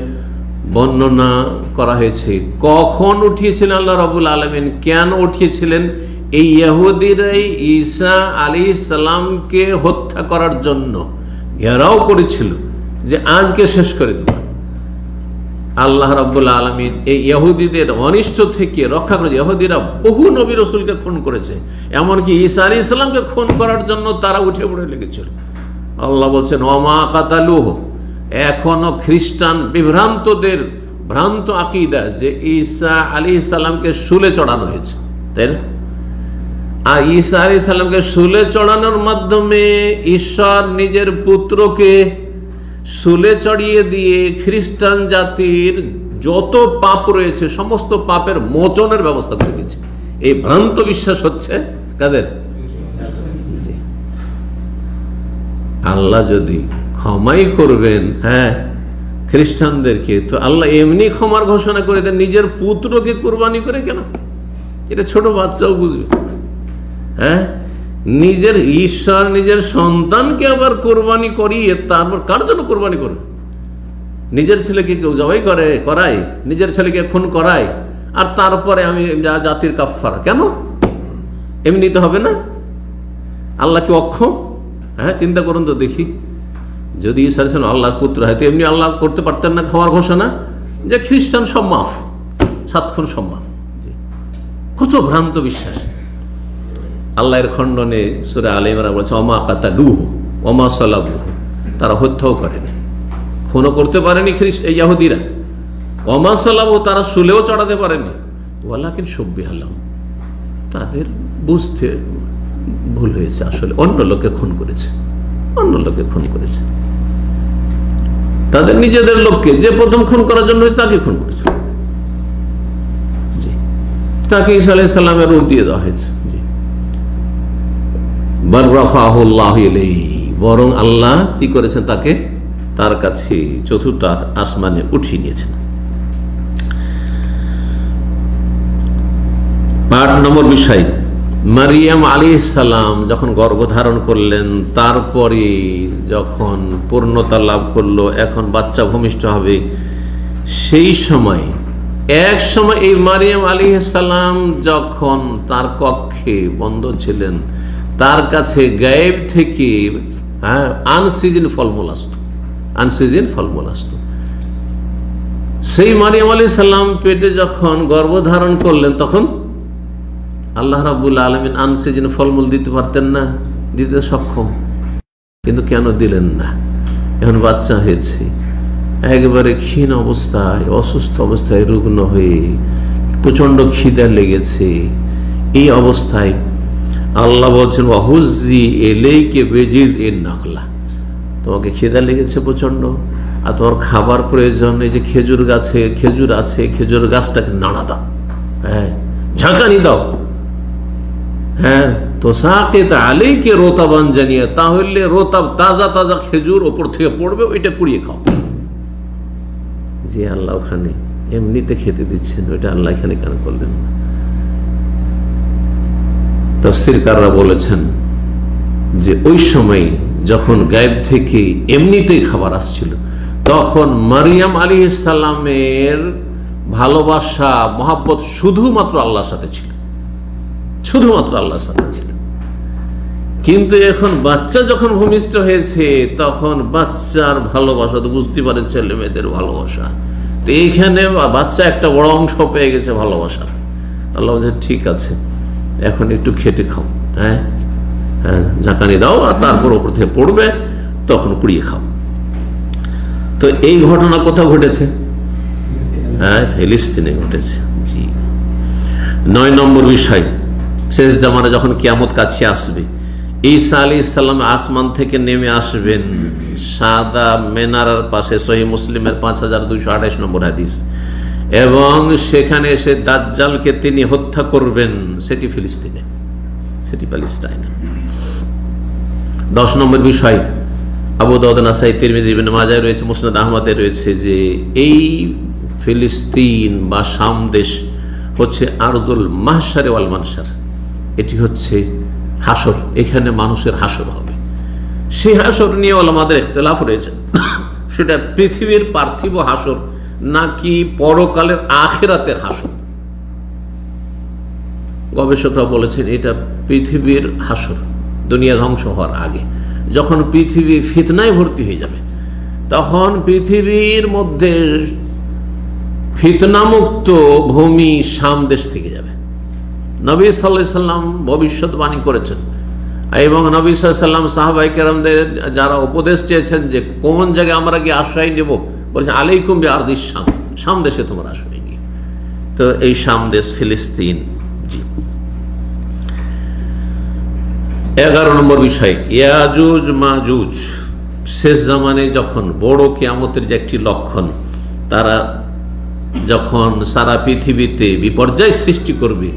বর্ণনা করা হয়েছে। কখন উঠিয়েছিলেন আল্লাহ রাব্বুল আলামিন, কেন উঠিয়েছিলেন? এই ইহুদিরাই ঈসা আলাইহিস সালামকে হত্যা করার জন্য ঘেরাও করেছিল যে আজকে শেষ করে দেব। আল্লাহ রাব্বুল আলামিন এই ইহুদিদের অনিষ্ট থেকে রক্ষা করেছে। ইহুদিরা বহু নবী রাসূলকে খুন করেছে, এমনকি ঈসা আলাইহিস সালামকে খুন করার জন্য তারা উঠে পড়ে লেগেছিল। আল্লাহ বলছেন ওমা কাতালুহু, এখনো খ্রিস্টান বিভ্রান্তদের ভ্রান্ত আকীদা যে ঈসা আলাইহিস সালামকে শুলে চড়ানো হয়েছে, তাই না? আর ঈসা আলাইহিস সালামকে শুলে চড়ানোর মাধ্যমে ঈশ্বর নিজের পুত্রকে শুলে চড়িয়ে দিয়ে খ্রিস্টান জাতির যত পাপ রয়েছে সমস্ত পাপের মোচনের ব্যবস্থা করে দিয়েছে। এই ভ্রান্ত বিশ্বাস হচ্ছে কাদের? আল্লাহ যদি ক্ষমাই করবেন খ্রিস্টানদেরকে, তো আল্লাহ এমনি ক্ষমার ঘোষণা করে দেন, নিজের পুত্রকে কোরবানি করে কেন? এটা ছোট বাচ্চাও বুঝবে। নিজের ঈশ্বর নিজের সন্তানকে আবার কোরবানি করিয়ে তারপর কার জন্য কোরবানি করবে? নিজের ছেলেকে কেউ জবাই করায়, নিজের ছেলেকে খুন করায়, আর তারপরে আমি জাতির কাফারা কেন? এমনি তো হবে না। আল্লাহ কি অক্ষম? চিন্তা করুন তো দেখি, যদি ঈসা আলাইহিস সালাম আল্লাহর পুত্র হয় তো এমনি আল্লাহ করতে পারতেন না ক্ষমার ঘোষণা যে খ্রিস্টান সব মাফ, 7 খুন সব মাফ? কত ভ্রান্ত বিশ্বাস। আল্লাহর খণ্ডনে সূরা আলে ইমরান বলেছে ওমা কাতালুহু ওমা সালাবুহু, তারা হত্যাও করেনি, খুনও করতে পারেনি ইহুদিরা। ওমা সালাবুহু, তারা শুলেও চড়াতে পারেনি। ওয়ালাকিন শুব্বিহা লাহুম, তাদের বুঝতে ভুল হয়েছে, আসলে অন্য লোকে খুন করেছে, অন্য লোকে খুন করেছে। তাদের নিজেদের লোককে যে প্রথম খুন করার জন্য তাকে খুন করেছে, তাকে ঈসা আলাইহিস সালামের রূপ দিয়ে দেওয়া হয়েছে। বরং আল্লাহ কি করেছেন, তাকে তার কাছে চতুর্থ আসমানে উঠিয়ে নিয়েছেন। 8 নম্বর বিষয়, মারিয়াম আলাইহিস সালাম যখন গর্ভধারণ করলেন, তারপরে যখন পূর্ণতা লাভ করলো, এখন বাচ্চা ভূমিষ্ঠ হবে, সেই সময় এক সময় এই মারিয়াম আলাইহিস সালাম যখন তার কক্ষে বন্ধ ছিলেন, তার কাছে গায়েব থেকে আনসিজন ফলমূল আসতো, আনসিজন ফলমূল আসতো। সেই মারিয়াম আলাইহিস সালাম পেটে যখন গর্ভধারণ করলেন, তখন আল্লাহ রাব্বুল আলামিন আনসিজন ফলমূল দিতে পারতেন না, দিতে সক্ষম, কিন্তু কেন দিলেন না? এখন বাচ্চা হয়েছে, একেবারে ক্ষীণ অবস্থায়, অসুস্থ অবস্থায়, রুগ্ন হয়ে, প্রচন্ড খিদা লেগেছে, এই অবস্থায় আল্লাহ বলছেন ওয়াহুজ্জি ইলাইকা বিজিযইন নাখলা, তোমাকে খিদা লেগেছে প্রচন্ড, আর তোমার খাবার প্রয়োজন, এই যে খেজুর গাছে খেজুর আছে, খেজুর গাছটাকে নাড়া দাও, ঝাঁকানি দাও, তো সাকিত আলাইকা রতাবান জানিয়া, তাহলে রতাব তাজা তাজা খেজুর ওপর থেকে পড়বে, ওইটা কুড়িয়ে খাও। যে আল্লাহ ওখানে এমনিতে খেতে দিচ্ছেন, ওইটা আল্লাহ এখানে কেন করলেন না? তাফসীরকাররা বলেছেন যে ওই সময় যখন গায়েব থেকে এমনিতেই খাবার আসছিল, তখন মারিয়াম আলাইহিস সালামের ভালোবাসা মহব্বত শুধুমাত্র আল্লাহর সাথে ছিল, শুধুমাত্র আল্লাহর সাথে ছিল। কিন্তু এখন বাচ্চা যখন ভূমিষ্ঠ হয়েছে, তখন বাচ্চার ভালোবাসা তো বুঝতে পারেন, ছেলে মেয়েদের ভালোবাসা, তো এইখানে বাচ্চা একটা বড় অংশ পেয়ে গেছে ভালোবাসার। আল্লাহ বলছে ঠিক আছে, এখন একটু খেটে খাও, ঝাঁকানি দাও, আর তারপর ওপর থেকে পড়বে, তখন কুড়িয়ে খাও। তো এই ঘটনা কোথাও ঘটেছে? ফিলিস্তিনে ঘটেছে। জি। 9 নম্বর বিষয়, শেষ জামানে যখন কিয়ামত কাছে আসবে, ঈসা আলাইহিস সালাম আসমান থেকে নেমে আসবেন সাদা মেনারার পাশে, সহিহ মুসলিমের 5228 নম্বর হাদিস, এবং সেখানে এসে দাজ্জালকে তিনি হত্যা করবেন, সেটি ফিলিস্তিনে, সেটি প্যালেস্টাইনে। 10 নম্বর বিষয়, আবু দাউদ, নাসাই, তিরমিজি, ইবনে মাজাহ রয়েছে, মুসনাদ আহমদে রয়েছে যে এই ফিলিস্তিন বা শাম দেশ হচ্ছে আরদুল মাহশার ওয়াল মানশার, এটি হচ্ছে হাসর, এখানে মানুষের হাসর হবে। সেই হাসর নিয়ে ওলামাদের ইখতিলাফ রয়েছে, সেটা পৃথিবীর পার্থিব হাসর নাকি পরকালের আখিরাতের হাসর। গবেষকরা বলেছেন এটা পৃথিবীর হাসর, দুনিয়া ধ্বংস হওয়ার আগে, যখন পৃথিবী ফিতনায় ভর্তি হয়ে যাবে, তখন পৃথিবীর মধ্যে ফিতনামুক্ত ভূমি শাম দেশ থেকে যাবে। নবী সাল্লাল্লাহু আলাইহি সাল্লাম ভবিষ্যৎবাণী করেছেন, এবং নবী সাল্লাল্লাহু আলাইহি ওয়াসাল্লাম সাহাবায়ে কেরামদের যারা উপদেশ চেয়েছেন যে কোন জায়গায় আমরা গিয়ে আশ্রয় নেব, বলেছেন আলাইকুম বিআরদিশ শাম, শাম দেশে তোমরা আশ্রয় নিও। তো এই শাম দেশ ফিলিস্তিন। জি, 11 নম্বর বিষয় ইয়াজুজ মাজুজ। শেষ জামানে যখন বড় কিয়ামতের যে একটি লক্ষণ, তারা যখন সারা পৃথিবীতে বিপর্যয় সৃষ্টি করবে,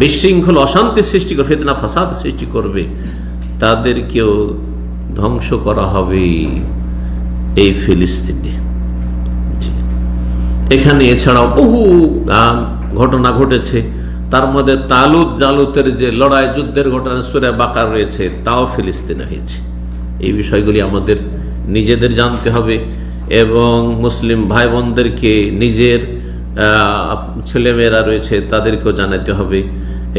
বিশৃঙ্খল অশান্তি সৃষ্টি করবে, ফিতনা ফাসাদ সৃষ্টি করবে, তাদেরকেও ধ্বংস করা হবে এই ফিলিস্তিনে। এখানে এছাড়াও বহু ঘটনা ঘটেছে, তার মধ্যে তালুত জালুতের যে লড়াই যুদ্ধের ঘটনা সূরা বাকার রয়েছে, তাও ফিলিস্তিনে হয়েছে। এই বিষয়গুলি আমাদের নিজেদের জানতে হবে এবং মুসলিম ভাই বোনদেরকে, নিজের ছেলেমেয়েরা রয়েছে তাদেরকেও জানাতে হবে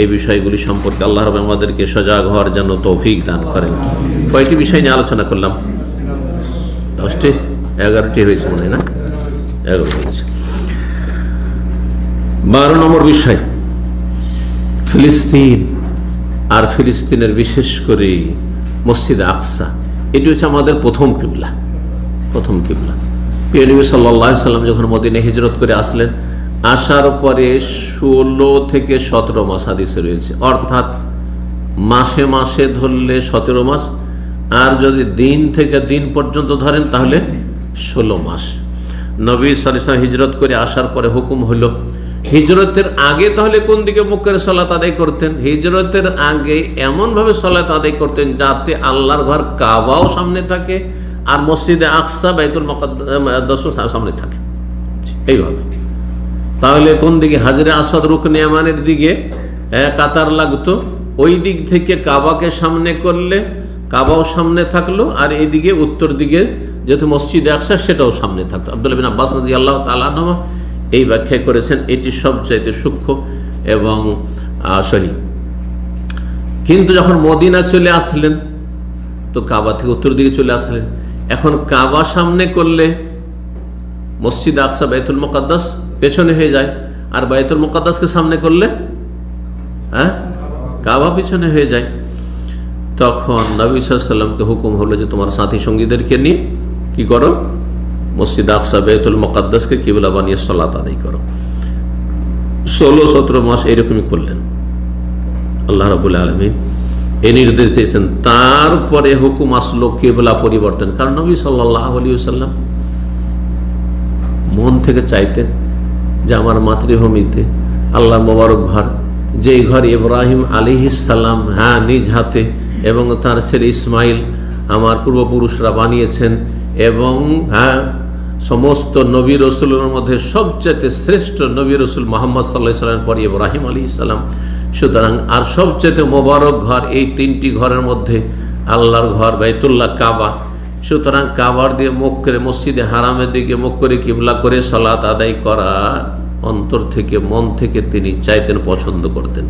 এই বিষয়গুলি সম্পর্কে। আল্লাহ রাব্বুল আমাদেরকে সজাগ হওয়ার জন্য তৌফিক দান করেন। কয়টি বিষয় নিয়ে আলোচনা করলাম? 10টি, 11টি হয়েছে মনে হয় না? 11 হয়েছে। 12 নম্বর বিষয় ফিলিস্তিন, আর ফিলিস্তিনের বিশেষ করে মসজিদ আকসা। এটি হচ্ছে আমাদের প্রথম কিবলা, প্রথম কিবলা। প্রিয় নবী সাল্লাল্লাহু আলাইহি সাল্লাম যখন মদিনায় হিজরত করে আসলেন, আসার পরে 16 থেকে 17 মাস হাদিসে রয়েছে, অর্থাৎ মাসে মাসে ধরলে 17 মাস, আর যদি দিন থেকে দিন পর্যন্ত ধরেন তাহলে 16 মাস। নবী সাল্লাল্লাহু আলাইহি ওয়াসাল্লাম হিজরত করে আসার পরে হুকুম হলো, হিজরতের আগে তাহলে কোন দিকে মুখ করে সালাত আদায় করতেন? হিজরতের আগে এমন ভাবে সালাত আদায় করতেন যাতে আল্লাহর ঘর কাবাও সামনে থাকে আর মসজিদে আকসা বাইতুল মুকাদ্দাস সামনে থাকে, এইভাবে। তাহলে কোন দিকে? হাজরে আসওয়াদ রুকনে ইয়ামানের দিকে কাতার লাগতো, ওই দিক থেকে কাবাকে সামনে করলে কাবাও সামনে থাকলো, আর এইদিকে উত্তর দিকে যেহেতু মসজিদে আকসা সেটাও সামনে থাকতো। আব্দুল্লাহ বিন আব্বাস রাদিয়াল্লাহু তাআলা আনহু এই ব্যাখ্যা করেছেন, এটি সবচাইতে সূক্ষ্ম এবং সহি। কিন্তু যখন মদিনা চলে আসলেন তো কাবা থেকে উত্তর দিকে চলে আসলেন। এখন কাবা সামনে করলে মসজিদ আকসা বাইতুল মুকাদ্দাস পেছনে হয়ে যায়, আর বাইতুল মুকাদ্দাসকে সামনে করলে কাবা পিছনে হয়ে যায়। তখন নবী সাল্লাল্লাহু আলাইহি ওয়াসাল্লামকে হুকুম হলো যে তোমার সাথী সঙ্গীদেরকে নিয়ে কি করো, মসজিদ আকসা বাইতুল মুকাদ্দাসকে কিবলা বানিয়ে সালাত আদায় করো। 16-17 মাস এরকমই করলেন। আল্লাহ রাব্বুল আলামিন এই নির্দেশ দিয়েছেন। তারপরে হুকুম আসলো কিবলা পরিবর্তন, কারণ নবী সাল্লাল্লাহু আলাইহি ওয়াসাল্লাম মন থেকে চাইতেন যে আমার মাতৃভূমিতে আল্লাহ মোবারক ঘর, যেই ঘর ইব্রাহিম আলাইহিস সালাম নিজ হাতে এবং তার ছেলে ইসমাইল আমার পূর্বপুরুষরা বানিয়েছেন, এবং সমস্ত নবী রসুলের মধ্যে সবচেয়ে শ্রেষ্ঠ নবী রসুল মুহাম্মদ সাল্লাল্লাহু আলাইহি ওয়াসাল্লাম পর ইব্রাহিম আলাইহিস সালাম। সুতরাং আর সবচেয়ে মোবারক ঘর এই 3টি ঘরের মধ্যে আল্লাহর ঘর বাইতুল্লাহ কাবা। সুতরাং কাবার দিয়ে মুখ করে মসজিদে হারামের দিকে মুখ করে কিবলা করে সালাত আদায় করা অন্তর থেকে মন থেকে তিনি চাইতেন, পছন্দ করতেন।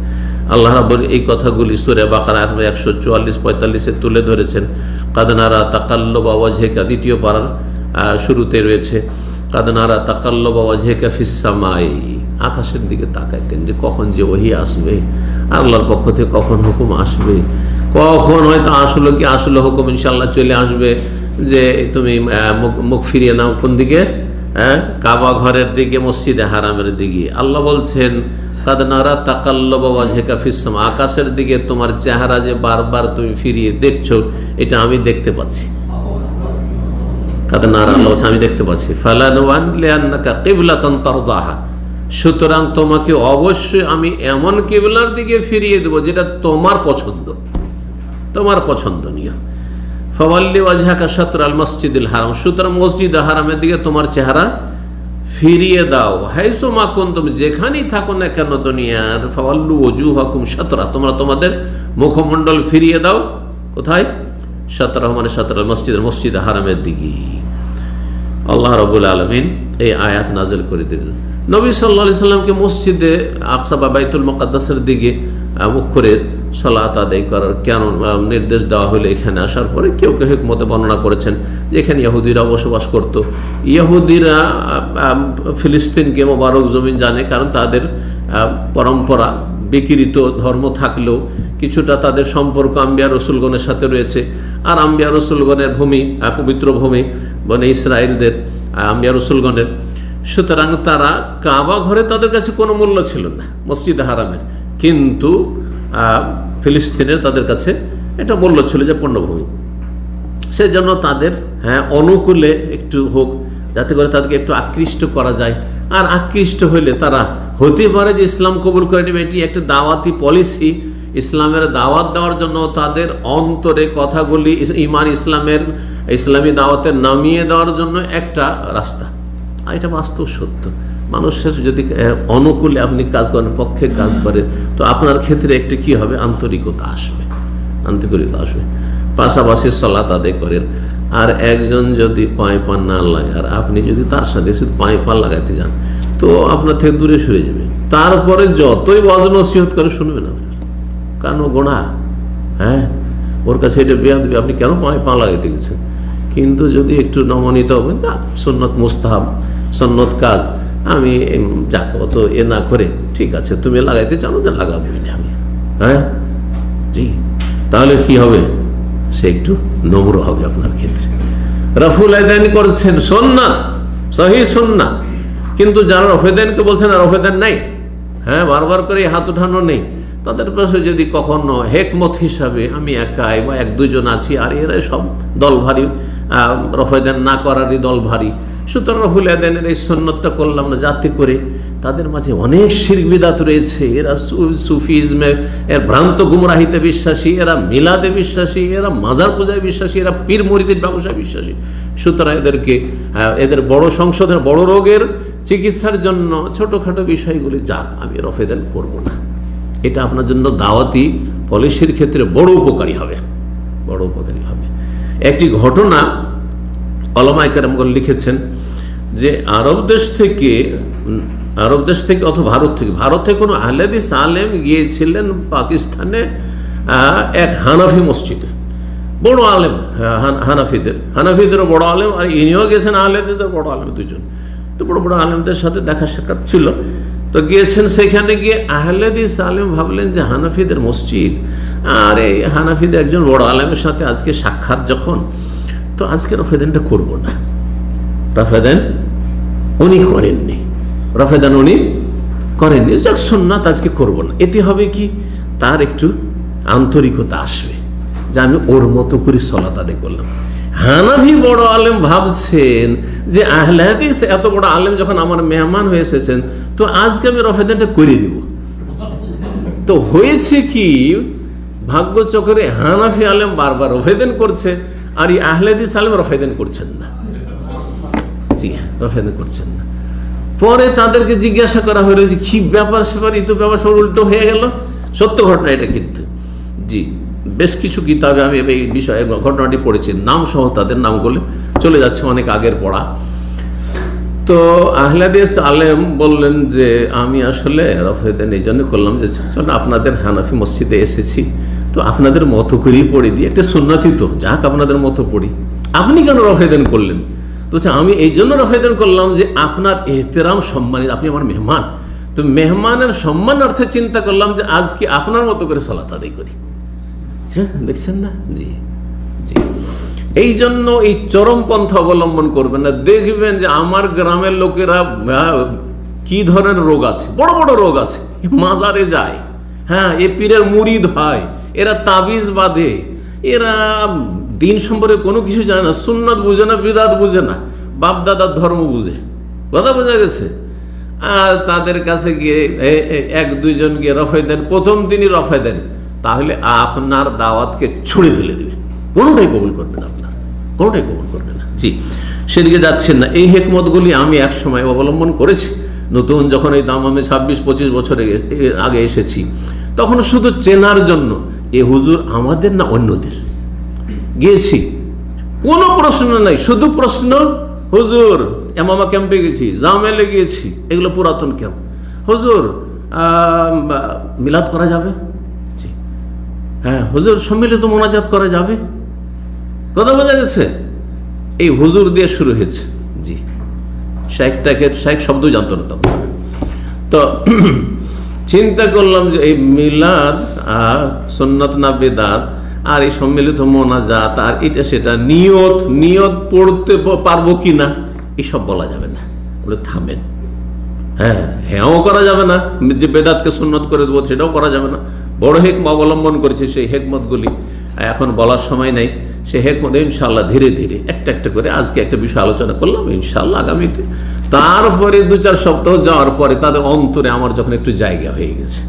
আল্লাহ রাব্বুল এই কথাগুলি সূরা বাকারা 144-45 তুলে ধরেছেন। কাদ নারা তাকাল্লুবা ওয়াজহিকা, দ্বিতীয় পারার শুরুতে রয়েছে, কাদ নারা তাকাল্লুবা ওয়াজহিকা ফিস সামাই, আকাশের দিকে তাকাইতেন যে কখন যে ওহী আসবে, আল্লাহর পক্ষ থেকে কখন হুকুম আসবে, কখন হয়তো আসলো কি আসলো হুকুম ইনশাআল্লাহ চলে আসবে যে তুমি মুখ ফিরিয়ে নাও কোন দিকে, কাবা ঘরের দিকে, মসজিদে হারামের দিকে। আল্লাহ বলছেন কাদ নারা তাকাল্লুবা ওয়াজহিকা ফিস সামা, আকাশের দিকে তোমার চেহারা যে বারবার তুমি ফিরিয়ে দেখছো, এটা আমি দেখতে পাচ্ছি। কাদ নারা, আল্লাহ বলছেন আমি দেখতে পাচ্ছি। ফালানুওয়াল্লিয়ান্নাকা কিবলাতান তারদাহা, সুতরাং তোমাকে অবশ্যই আমি এমন কিবলার দিকে ফিরিয়ে দেব যেটা তোমার পছন্দ, তোমার পছন্দনীয়। ফাওয়াল্লি ওয়াজহাকা শাতরাল মসজিদিল হারাম, সুতরাং মসজিদ হারামের দিকে তোমার চেহারা ফিরিয়ে দাও। হাইসু মা কুনতুম, যেখানেই থাকো না কেন দুনিয়ার, ফাওয়াল্লু ওজুহাকুম শাতরা, তোমরা তোমাদের মুখমণ্ডল ফিরিয়ে দাও কোথায়? শাতরা মানে শাতরাল মসজিদের, মসজিদ হারামের দিকে। আল্লাহ রাব্বুল আলামিন এই আয়াত নাযিল করে দিলেন। নবী সাল্লাল্লাহু আলাইহি সাল্লামকে মসজিদে আকসা বা বাইতুল মুকাদ্দাসের দিকে মুখ করে সালাত আদায় করার কেন নির্দেশ দেওয়া হলো? এখানে আসার পরে কেউ কেউ হিকমতে বর্ণনা করেছেন যে এখানে ইহুদিরা বসবাস করত। ইহুদিরা ফিলিস্তিনকে মোবারক জমিন জানে, কারণ তাদের পরম্পরা বিকৃত ধর্ম থাকলেও কিছুটা তাদের সম্পর্ক আম্বিয়া রসুলগণের সাথে রয়েছে, আর আম্বিয়া রসুলগণের ভূমি পবিত্র ভূমি বনে ইসরায়েলদের আম্বিয়া রসুলগণের। সুতরাং তারা কাবা ঘরে তাদের কাছে কোনো মূল্য ছিল না মসজিদে হারামের, কিন্তু ফিলিস্তিনের তাদের কাছে এটা মূল্য ছিল যে পণ্যভূমি। সেজন্য তাদের অনুকূলে একটু হোক, যাতে করে তাদেরকে একটু আকৃষ্ট করা যায়। আর আকৃষ্ট হইলে তারা হতে পারে যে ইসলাম কবুল করে নেবে, এটি একটা দাওয়াতি পলিসি। ইসলামের দাওয়াত দেওয়ার জন্য তাদের অন্তরে কথাগুলি ইমান ইসলামী দাওয়াতে নামিয়ে দেওয়ার জন্য একটা রাস্তা। আর এটা বাস্তব সত্য। মানুষের যদি অনুকূলে আপনি কাজ করেন, পক্ষে কাজ করেন, তো আপনার ক্ষেত্রে একটি কি হবে, আন্তরিকতা আসবে, আন্তরিকতা আসবে। পাশাপাশি সালাত আদায় করেন। আর একজন যদি পায়ে পা না লাগে, আর আপনি যদি তার সাথে শুধু পায়ে পা লাগাইতে যান, তো আপনার থেকে দূরে সরে যাবে। তারপরে যতই ওয়াজ নসিহত করে শুনবেন আপনার, কারণ ও গোনা, ওর কাছে এটা বেয়াদবি, আপনি কেন পায়ে পা লাগাইতে গেছেন। কিন্তু যদি একটু নমনীত হবেন, না সুন্নত মুস্তাহাব, সুন্নত কাজ, আমি যাক অত না করে, ঠিক আছে তুমি লাগাইতে চাও না, লাগাবো না আমি, জি, তাহলে কি হবে, সে একটু নম্র হবে আপনার ক্ষেত্রে। রফুল আদান করছেন সুন্নাত, সহিহ সুন্নাত, কিন্তু যারা রফেদানকে বলছেন আর রফেদান নাই, বারবার করে হাত উঠানো নেই, তাদের পাশে যদি কখনো হেকমত হিসাবে আমি একাই বা এক দুজন আছি, আর এরা সব দল ভারী, রফেদান না করারই দল ভারী, সুতরাং রফুল আদানের এই সুন্নতটা করলাম না, যাতে করে তাদের মাঝে অনেক শিরক বিদআত রয়েছে। এরা সুফিজমে, এর ভ্রান্ত গুমরাহিতে বিশ্বাসী, এরা মিলাদে বিশ্বাসী, এরা মাজার পূজায় বিশ্বাসী, এরা পীর মুরিদের ব্যবসায় বিশ্বাসী। সুতরাং এদেরকে এদের বড় সংশোধন, বড় রোগের চিকিৎসার জন্য ছোটখাটো বিষয়গুলি যাক, আমি রফেদান করব না। এটা আপনার জন্য দাওয়াতি পলিসির ক্ষেত্রে বড় উপকারী হবে, বড় উপকারী হবে। একটি ঘটনা উলামায়ে কেরামগণ লিখেছেন যে আরব দেশ থেকে অথবা ভারত থেকে কোনো আহলে হাদিস আলেম গিয়েছিলেন পাকিস্তানে এক হানাফি মসজিদে, বড় আলেম, হানাফিদেরও বড় আলেম, আর ইনিও গেছেন আহলে হাদিসদের বড় আলেম, দুজন। তো বড় বড় আলেমদের সাথে দেখা সাক্ষাৎ ছিল। তো গিয়েছেন, সেখানে গিয়ে আহলে হাদিস আলেম ভাবলেন যে হানাফিদের মসজিদ, আর এই হানাফিদের একজন বড় আলেমের সাথে আজকে সাক্ষাৎ যখন, তো আজকে রফেদানটা করবো না। রফেদান উনি করেননি, যাক সুন্নাত আজকে করবো না। এতে হবে কি, তার একটু আন্তরিকতা আসবে যে আমি ওর মতো করে সালাত আদায় করলাম। হানাফি বড় আলেম ভাবছেন যে আহলে হাদিস এত বড় আলেম যখন আমার মেহমান হয়ে এসেছেন, তো আজকে আমি রফেদানটা করে নিব। তো হয়েছে কি, ভাগ্য চক্রে হানাফি আলেম বারবার রফেদান করছে, আর এই আহলে হাদিস আলেম রফেদান করছেন না। জি, রফেদান করছেন না। পরে তাদেরকে জিজ্ঞাসা করা হলো যে কি ব্যাপার স্যাপার, এই তো ব্যাপার সব উল্টো হয়ে গেল। সত্য ঘটনা এটা, কিন্তু জি বেশ কিছু কিতাবে আমি এই বিষয়ে ঘটনাটি পড়েছি, নাম সহ তাদের নামগুলো চলে যাচ্ছে, অনেক আগের পড়া। তো আহলে হাদিস আলেম বললেন যে আমি আসলে রফেদান এই জন্য করলাম যে চলো আপনাদের হানাফি মসজিদে এসেছি, তো আপনাদের মতো করেই পড়ে দিই, একটা সুন্নতি তো, যাক আপনাদের মতো পড়ি। আপনি কেন রফেদান করলেন? তো আমি এই জন্য রফেদান করলাম যে আপনার এহতেরাম সম্মানিত, আপনি আমার মেহমান, তো মেহমানের সম্মানার্থে চিন্তা করলাম যে আজকে আপনার মতো করে সালাত আদায় করি। দেখছেন না? জি জি, এই জন্য এই চরমপন্থা অবলম্বন করবেন না। দেখবেন যে আমার গ্রামের লোকেরা কি ধরনের রোগ আছে, বড় বড় রোগ আছে, মাজারে যায়, এ পীরের মুরিদ হয়, এরা তাবিজ বাঁধে, এরা দিন সম্পর্কে কোনো কিছু জানে না, সুন্নাত বুঝে না, বিদআত বুঝে না, বাপ দাদার ধর্ম বুঝে, কথা বোঝা গেছে। আর তাদের কাছে গিয়ে এক দুইজন গিয়ে রফাই দেন, প্রথম দিনই রফাই দেন, তাহলে আপনার দাওয়াতকে ছুঁড়ে ফেলে দেবে, কোনোটাই কবুল করবে না, আপনার কোনোটাই কবুল করবে না। জি, সেদিকে যাচ্ছেন না। এই হেকমতগুলি আমি এক সময় অবলম্বন করেছি, নতুন যখন এই দামামে 26-25 বছরে আগে এসেছি, তখন শুধু চেনার জন্য এ হুজুর আমাদের না অন্যদের গিয়েছি, কোনো প্রশ্ন নাই, শুধু প্রশ্ন হুজুর এমামা ক্যাম্পে গেছি, জামেলে গিয়েছি, এগুলো পুরাতন ক্যাম্প। হুজুর মিলাদ করা যাবে? জি। হুজুর সম্মিলিত মোনাজাত করা যাবে? কথা বোঝা গেছে? এই হুজুর দিয়ে শুরু হয়েছে। জি, শেখ শব্দ জানতো না তখন। তো চিন্তা করলাম যে এই মিলাদ আর সুন্নাত না বেদাত আর এই সম্মিলিত মোনাজাত আর এটা সেটা নিয়ত পড়তে পারবো কিনা এসব বলা যাবে না, বলে থামেন। হ্যাঁও করা যাবে না, যে বেদাতকে সুন্নত করে দেবো সেটাও করা যাবে না। বড় হেকমত অবলম্বন করেছে, সেই হেকমতগুলি এখন বলার সময় নেই। সেই হেকমত ইনশাআল্লাহ ধীরে ধীরে একটা একটা করে আজকে একটা বিষয় আলোচনা করলাম, ইনশাআল্লাহ আগামীতে। তারপরে 2-4 সপ্তাহ যাওয়ার পরে তাদের অন্তরে আমার যখন একটু জায়গা হয়ে গেছে,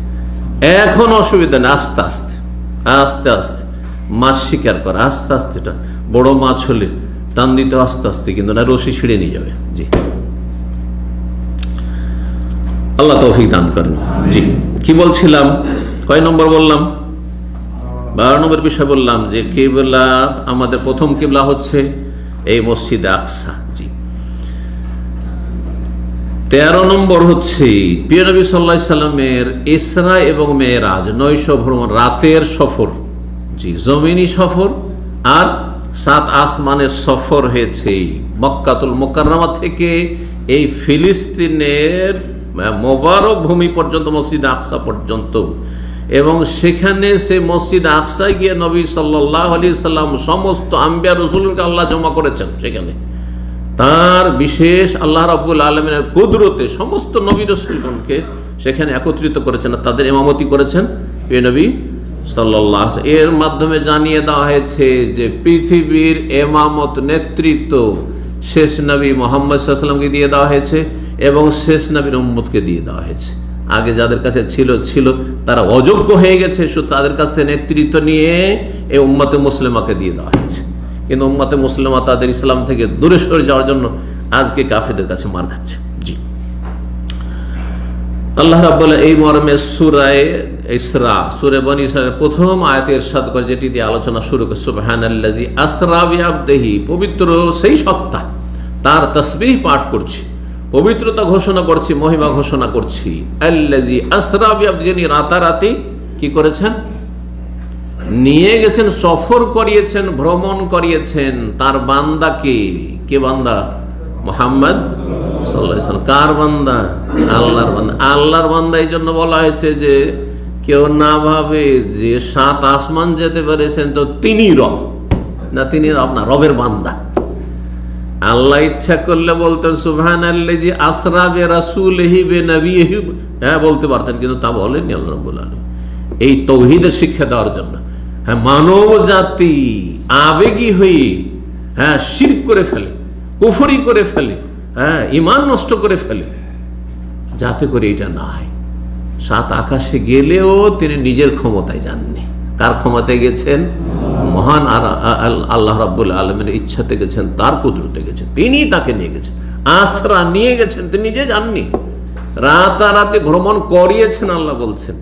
এখন অসুবিধা নেই, আস্তে আস্তে আস্তে আস্তে মাছ শিকার করা, আস্তে আস্তে এটা বড় মাছ হলে টান দিতে আস্তে আস্তে, কিন্তু না রশি ছিঁড়ে নিয়ে যাবে। জি, আল্লাহ তৌফিক দান করেন। জি, কি বলছিলাম, কয় নম্বর বললাম? 12 নম্বর বিষয় বললাম যে কিবলা, আমাদের প্রথম কিবলা হচ্ছে এই মসজিদে আকসা। জি, 13 নম্বর হচ্ছে প্রিয় নবী সাল্লাল্লাহু আলাইহি সাল্লামের ইসরা এবং মেরাজ, নৈশ ভ্রমণ, রাতের সফর। জি, জমিনি সফর আর 7 আসমানের সফর হয়েছে মক্কাতুল মুকাররমা থেকে এই ফিলিস্তিনের মোবারক ভূমি পর্যন্ত, মসজিদ আকসা পর্যন্ত। এবং সেখানে সে মসজিদ আকসায় গিয়ে নবী সাল্লাল্লাহু আলাইহি সাল্লাম সমস্ত আম্বিয়া রাসূলকে আল্লাহ জমা করেছেন সেখানে। তার বিশেষ আল্লাহ রাব্বুল আলামিনের কুদরতে সমস্ত নবী রাসূলগণকে সেখানে একত্রিত করেছেন, তাদের ইমামতি করেছেন প্রিয় নবী সাল্লাল্লাহু আলাইহি ওয়াসাল্লাম। এর মাধ্যমে জানিয়ে দেওয়া হয়েছে যে পৃথিবীর ইমামত নেতৃত্ব শেষ নবী মুহাম্মদ সাল্লাল্লাহু আলাইহি ওয়াসাল্লামকে দিয়ে দেওয়া হয়েছে এবং শেষ নবীর উম্মতকে দিয়ে দেওয়া হয়েছে। আগে যাদের কাছে ছিল তারা অযোগ্য হয়ে গেছে, শুধু তাদের কাছ থেকে নেতৃত্ব নিয়ে এই উম্মতে মুসলিমাকে দিয়ে দেওয়া হয়েছে। কিন্তু উম্মতে মুসলিমা তাদের ইসলাম থেকে দূরে সরে যাওয়ার জন্য আজকে কাফেরদের কাছে মার খাচ্ছে। জি, আল্লাহ রাব্বুল এই মর্মে সূরা ইসরা, সূরা বনী ইসরাঈলের প্রথম আয়াতে ইরশাদ করে, যেটি দিয়ে আলোচনা শুরু করে, সুবহানাল্লাযী আসরা বিআবদিহি, পবিত্র সেই সত্তা, তার তাসবিহ পাঠ করছি, পবিত্রতা ঘোষণা করছি, মহিমা ঘোষণা করছি। আল্লাযী আসরা বিআবদিহি, যিনি রাতারাতি কি করেছেন, নিয়ে গেছেন, সফর করিয়েছেন, ভ্রমণ করিয়েছেন তার বান্দাকে। কে বান্দা? মুহাম্মদ সাল্লাল্লাহু আলাইহি ওয়াসাল্লাম। কার বান্দা? আল্লাহর বান্দা। আল্লাহর বান্দা এই জন্য বলা হয়েছে যে কেউ না ভাবে যে 7 আসমান যেতে পেরেছেন তো তিনি রব না, তিনি আপনার রবের বান্দা। আল্লাহ ইচ্ছা করলে বলতেন সুবহানাল্লাযী আসরা বিরাসূলিহি বিনবিয়িহি, হ্যাঁ বলতে পারতেন, কিন্তু তা বলেননি আল্লাহ রাব্বুল আলামিন এই তাওহীদের শিক্ষা দেওয়ার জন্য। হ্যাঁ, মানব জাতি আবেগী হয়ে শিরক করে ফেলে, কুফরি করে ফেলে, ঈমান নষ্ট করে ফেলে, যাতে করে এটা না হয়। 7 আকাশে গেলেও তিনি নিজের ক্ষমতায় যাননি। কার ক্ষমতায় গেছেন? মহান আল্লাহ রাব্বুল আলামিনের ইচ্ছাতে গেছেন, তার কুদরতে গেছেন, তিনি তাকে নিয়ে গেছেন, আসরা নিয়ে গেছেন, তিনি নিজে যাননি। রাতারাতি ভ্রমণ করিয়েছেন। আল্লাহ বলছেন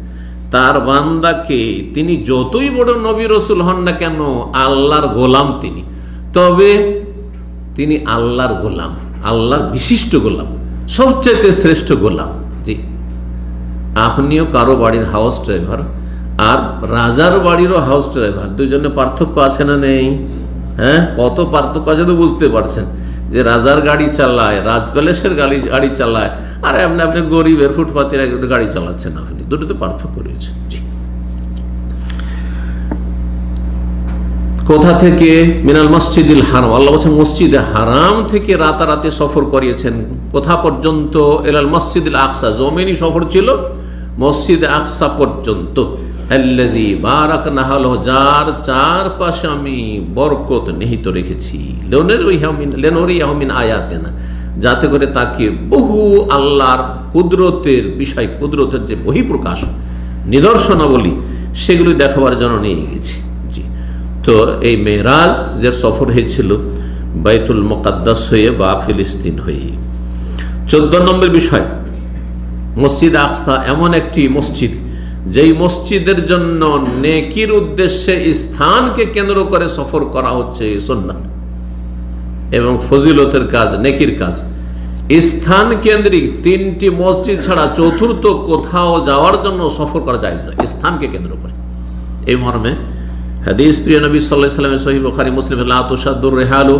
তার বান্দাকে, তিনি যতই বড় নবী রাসূল হন না কেন, আল্লাহর গোলাম তিনি। তবে তিনি আল্লাহর গোলাম, আল্লাহর বিশিষ্ট গোলাম, সবচেয়ে শ্রেষ্ঠ গোলাম। জি, আপনিও কারো বাড়ির হাউস ড্রাইভার আর রাজার বাড়িরও হাউস ড্রাইভার, দুজনে পার্থক্য আছে না নেই? হ্যাঁ, কত পার্থক্য আছে তো বুঝতে পারছেন যে রাজার গাড়ি চালায়, রাজ প্যালেসের গাড়ি চালায়, আর আপনি গরিবের ফুটপাতের গাড়ি চালাচ্ছেন, আপনি দুটোতে পার্থক্য রয়েছে। জি, কোথা থেকে? মিনাল মসজিদুল হারাম, আল্লাহ বলছেন মসজিদে হারাম থেকে রাতারাতি সফর করিয়েছেন। কোথা পর্যন্ত? ইলাল মসজিদুল আকসা, জমিনি সফর ছিল মসজিদে আকসা পর্যন্ত। আল্লাযী বারাকনা হাওলাহু, যার চারপাশে আমি বরকত নিহিত রেখেছি। লিনুরিয়াহু মিন আয়াতিনা, যাতে করে তাকে বহু আল্লাহর কুদরতের বিষয়, কুদরতের যে বহিঃপ্রকাশ, নিদর্শনাবলী, সেগুলি দেখাবার জন্য নিয়ে গেছি। জি, তো এই মেরাজ যে সফর হয়েছিল বাইতুল মুকাদ্দাস হয়ে বা ফিলিস্তিন হয়ে। 14 নম্বর বিষয়, মসজিদ আকসা এমন একটি মসজিদ, যেই মসজিদের জন্য নেকির উদ্দেশ্যে স্থানকে কেন্দ্র করে সফর করা হচ্ছে সুন্নাত এবং ফজিলতের কাজ, নেকির কাজ। স্থান কেন্দ্রিক 3টি মসজিদ ছাড়া চতুর্থ কোথাও যাওয়ার জন্য সফর করা যায় না, স্থানকে কেন্দ্র করে। এই মর্মে হাদিস প্রিয় নবী সাল্লাল্লাহু আলাইহি ওয়াসাল্লামের সহিহ বুখারী মুসলিম, লা তুশাদ্দুর রিহালু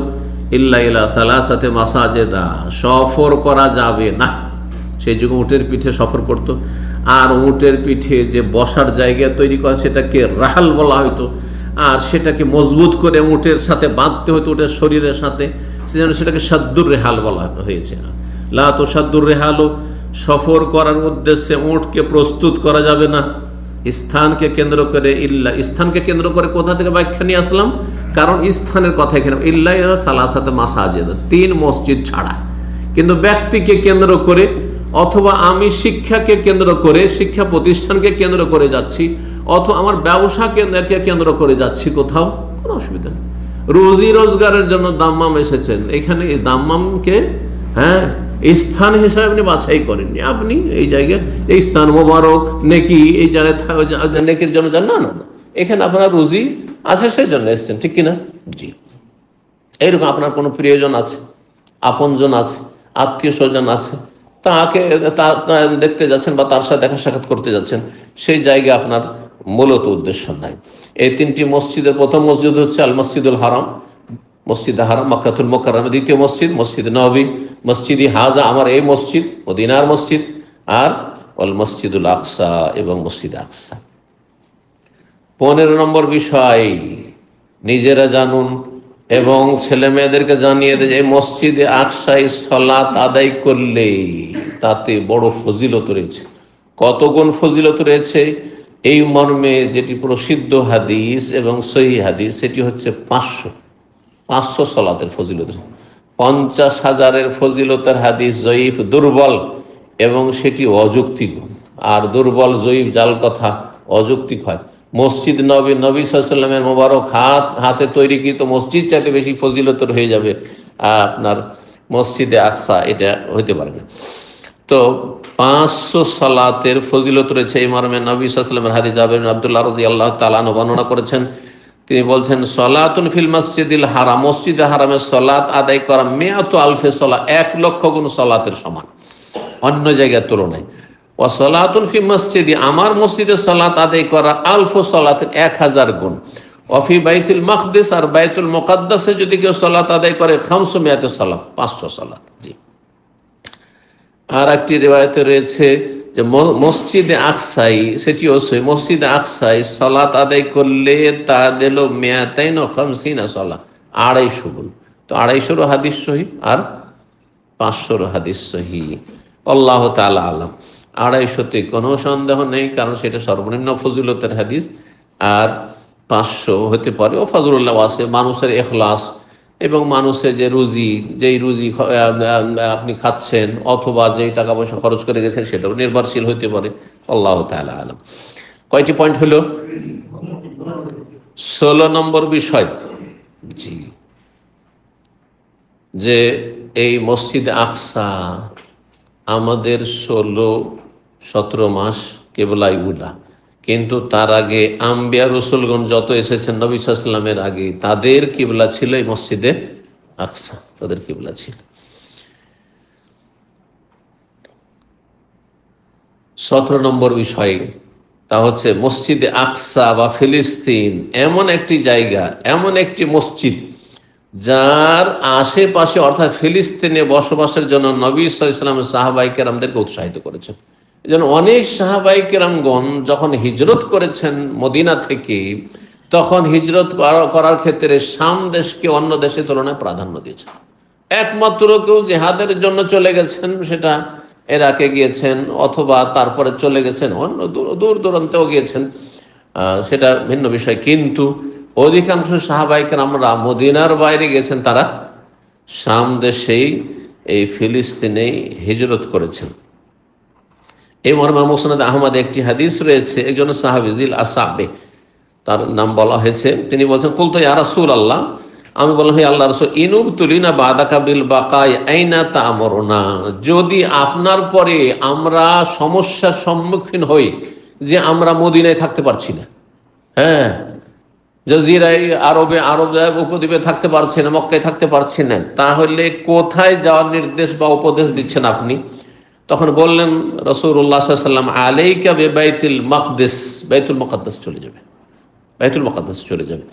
ইল্লা ইলা সালাসাতি মাসাজিদা, সফর করা যাবে না। সেই যুগে উটের পিঠে সফর করত, আর উটের পিঠে যে বসার জায়গা তৈরি করা সেটাকে রাহাল বলা হতো, আর সেটাকে মজবুত করে উটের সাথে বাঁধতে হতো, উটের শরীরের সাথে, সেজন্য সেটাকে সাদ্দুর রেহাল বলা হয়েছে। লা তো সাদ্দুর রেহালও, সফর করার উদ্দেশ্যে উটকে প্রস্তুত করা যাবে না স্থানকে কেন্দ্র করে। ইল্লা, স্থানকে কেন্দ্র করে কোথা থেকে ব্যাখ্যা নিয়ে আসলাম? কারণ স্থানের কথা এখানে ইল্লা সালাসাতে মাসাজিদ, 3 মসজিদ ছাড়া। কিন্তু ব্যক্তিকে কেন্দ্র করে অথবা আমি শিক্ষাকে কেন্দ্র করে, শিক্ষা প্রতিষ্ঠানকে কেন্দ্র করে যাচ্ছি, অথবা আমার ব্যবসাকে কেন্দ্র করে যাচ্ছি কোথাও, কোনো অসুবিধা নেই। রুজি রোজগারের জন্য দাম্মাম এসেছেন, এখানে এই দাম্মামকে স্থান হিসাবে আপনি বাছাই করেননি। আপনি এই জায়গায় এই স্থান মোবারক নেকি, এই জায়গায় নেকির জন্য যান, না না না, এখানে আপনার রুজি আছে সেই জন্য এসছেন, ঠিক কিনা? জি। এইরকম আপনার কোনো প্রিয়জন আছে, আপনজন আছে, আত্মীয় স্বজন আছে, তাকে দেখতে যাচ্ছেন বা তার সাথে দেখা সাক্ষাৎ করতে যাচ্ছেন, সেই জায়গায় আপনার মূলত উদ্দেশ্য নাই। এই 3টি মসজিদের প্রথম মসজিদ হচ্ছে আল মসজিদুল হারাম, মসজিদে হারাম মক্কাতুল মুকাররমা। দ্বিতীয় মসজিদ মসজিদ নববী, মসজিদি হাজা আমার এই মসজিদ, মদিনার মসজিদ, আর ওয়াল মসজিদুল আকসা এবং মসজিদ আকসা। 15 নম্বর বিষয়, নিজেরা জানুন এবং ছেলে মেয়েদেরকে জানিয়ে দেয় যে মসজিদে আকসায় সালাত আদায় করলে তাতে বড় ফজিলত রয়েছে। কত গুণ ফজিলত রয়েছে এই মর্মে যেটি প্রসিদ্ধ হাদিস এবং সহিহ হাদিস, সেটি হচ্ছে 500 সালাতের ফজিলত। 50,000-এর ফজিলতের হাদিস জয়ীফ, দুর্বল, এবং সেটি অযৌক্তিক। আর দুর্বল জয়ীফ জাল কথা অযৌক্তিক হয়। মসজিদ নবী সাল্লাল্লাহু আলাইহি ওয়াসাল্লামের মোবারক হাতে তৈরিকৃত মসজিদ চাইতে বেশি ফজিলতের হয়ে যাবে আপনার মসজিদে আকসা, এটা হইতে পারে না। তো 500 সালাতের ফজিলত রয়েছে এই মর্মে নবী সাল্লাল্লাহু আলাইহি ওয়াসাল্লামের হাদিস জাবের বিন আব্দুল্লাহ রাদিয়াল্লাহু তাআলা আনহু বর্ণনা করেছেন। তিনি বলছেন, সলাতুন ফিল মসজিদিল হারাম, মসজিদে হারামে সলাত আদায় করা 100,000 সালাত, 1,00,000 গুণ সলাতের সমান অন্য জায়গার তুলনায়। ও সলাতুন ফি মসজিদি, আমার মসজিদে সলাত আদায় করা 1000 সালাতের 1000 গুণ। ওয়াফি বাইতুল মাকদিস, আর বাইতুল মুকাদ্দাসে যদি কেউ সলাত আদায় করে 500 সালাত, 500 সালাত। জি। আর একটি রিওয়ায়াতে রয়েছে যে মসজিদে আকসাই, সেটিও সহিহ, মসজিদে আকসাই সালাত আদায় করলে তা দিল 250 সালাত, 250 গুণ। তো 250 হাদিস সহিহ আর 500 হাদিস সহিহ। আল্লাহ তাআলা আলাম। 250-তে কোনো সন্দেহ নেই, কারণ সেটা সর্বনিম্ন ফজিলতের হাদিস। আর 500 হতে পারে ও ফজলুল্লাহ আছে, মানুষের ইখলাস এবং মানুষের যে রুজি, যেই রুজি আপনি খাচ্ছেন অথবা যেই টাকা পয়সা খরচ করে গেছেন সেটাও নির্ভরশীল হতে পারে। আল্লাহ তাআলা আলাম। কয়টি পয়েন্ট হলো? 16 নম্বর বিষয়, জি, যে এই মসজিদ আকসা আমাদের 16-17 মাস কেবলাই উলা, কিন্তু তার আগে আম্বিয়া রসুলগণ যত এসেছেন নবী সাল্লাল্লাহু আলাইহি ওয়াসাল্লামের আগে, তাদের কিবলা ছিল এই মসজিদে আকসা, তাদের কিবলা ছিল। 17 নম্বর বিষয়, তা হচ্ছে মসজিদে আকসা বা ফিলিস্তিন এমন একটি জায়গা, এমন একটি মসজিদ যার আশেপাশে অর্থাৎ ফিলিস্তিনে বসবাসের জন্য নবী সাল্লাল্লাহু আলাইহি ওয়াসাল্লাম সাহাবায়ে কেরামদেরকে উৎসাহিত করেছেন। যেন অনেক সাহাবায়ে কেরামগণ যখন হিজরত করেছেন মদিনা থেকে, তখন হিজরত করার ক্ষেত্রে শাম দেশকে অন্য দেশের তুলনায় প্রাধান্য দিয়েছেন। একমাত্র কেউ জিহাদের জন্য চলে গেছেন, সেটা ইরাকে গিয়েছেন অথবা তারপরে চলে গেছেন অন্য দূর দূরান্তেও গিয়েছেন, সেটা ভিন্ন বিষয়। কিন্তু অধিকাংশ সাহাবায়ে কেরামরা মদিনার বাইরে গেছেন, তারা শাম দেশেই এই ফিলিস্তিনেই হিজরত করেছেন। এই মর্মে মুসনাদ আহমদ একটি হাদিস রয়েছে, একজন সাহাবী জিল আসাবে, তার নাম বলা হয়েছে। তিনি বলছেন, কুলতু ইয়া রাসূলুল্লাহ, আমি বললাম হে আল্লাহর রাসূল, ইনুবতুলিনা বাদাকা বিল বাকাই আইনা তা'মুরুনা, যদি আপনার পরে আমরা সমস্যার সম্মুখীন হই যে আমরা মদিনায় থাকতে পারছি না, জাজিরায় আরব উপদ্বীপে থাকতে পারছি না, মক্কায় থাকতে পারছি না, তাহলে কোথায় যাওয়ার নির্দেশ বা উপদেশ দিচ্ছেন আপনি? তখন বললেন রাসূলুল্লাহ সাল্লাল্লাহু আলাইহি ওয়াসাল্লাম, আলাইকা বিবাইতুল মাকদিস, বাইতুল মুকাদ্দাস চলে যাবে, বাইতুল মুকাদ্দাস চলে যাবে।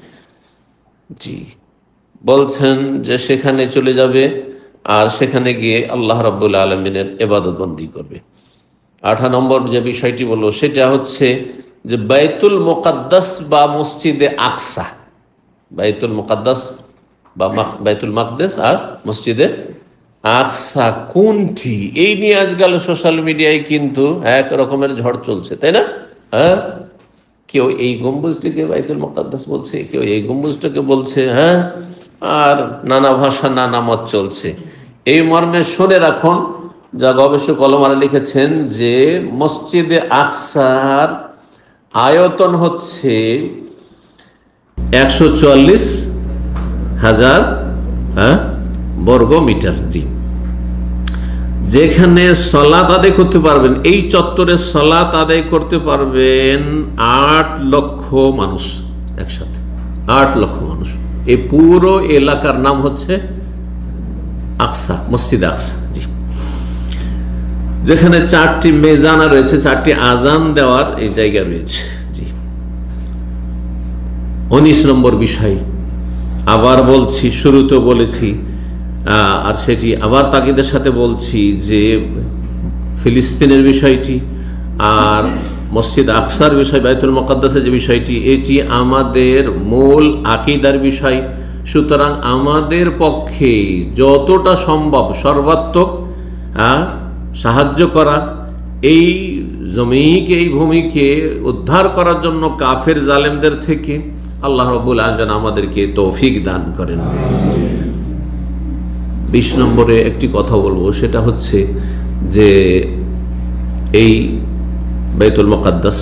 জি, বলছেন যে সেখানে চলে যাবে আর সেখানে গিয়ে আল্লাহ রাব্বুল আলামিনের ইবাদত বন্দি করবে। 8 নম্বর যে বিষয়টি বলবো সেটা হচ্ছে যে বাইতুল মুকাদ্দাস বা মসজিদে আকসা, বাইতুল মুকাদ্দাস বা বাইতুল মাকদেস আর মসজিদে আকসা কোনটি, এই নিয়ে আজকাল সোশ্যাল মিডিয়ায় কিন্তু এক রকমের ঝড় চলছে, তাই না? হ্যাঁ, কেউ এই গম্বুজটিকে বাইতুল মুকাদ্দাস বলছে, কেউ এই গম্বুজটাকে বলছে, হ্যাঁ, আর নানা ভাষা নানা মত চলছে। এই মর্মে শুনে রাখুন, যা গবেষক ওলামারা লিখেছেন যে মসজিদে আকসার আয়তন হচ্ছে 144,000 বর্গ মিটার। জি, যেখানে সালাত আদায় করতে পারবেন, এই চত্বরে সালাত আদায় করতে পারবেন 8 লক্ষ মানুষ একসাথে, 8 লক্ষ মানুষ। এই পুরো এলাকার নাম হচ্ছে আকসা, মসজিদ আকসা। জি, যেখানে 4টি মেজানা রয়েছে, 4টি আজান দেওয়ার এই জায়গা রয়েছে। জি, 19 নম্বর বিষয় আবার বলছি, শুরুতে বলেছি আর সেটি আবার তাকিদের সাথে বলছি যে ফিলিস্তিনের বিষয়টি আর মসজিদ আকসার বিষয়, বাইতুল মুকাদ্দাসের যে বিষয়টি, এটি আমাদের মূল আকীদার বিষয়। সুতরাং আমাদের পক্ষে যতটা সম্ভব সর্বাত্মক সাহায্য করা, এই জমিকে, এই ভূমিকে উদ্ধার করার জন্য কাফের জালেমদের থেকে আল্লাহ রাব্বুল আলামিন আমাদেরকে তৌফিক দান করেন। 20 নম্বরে একটি কথা বলবো, সেটা হচ্ছে যে এই বাইতুল মুকাদ্দাস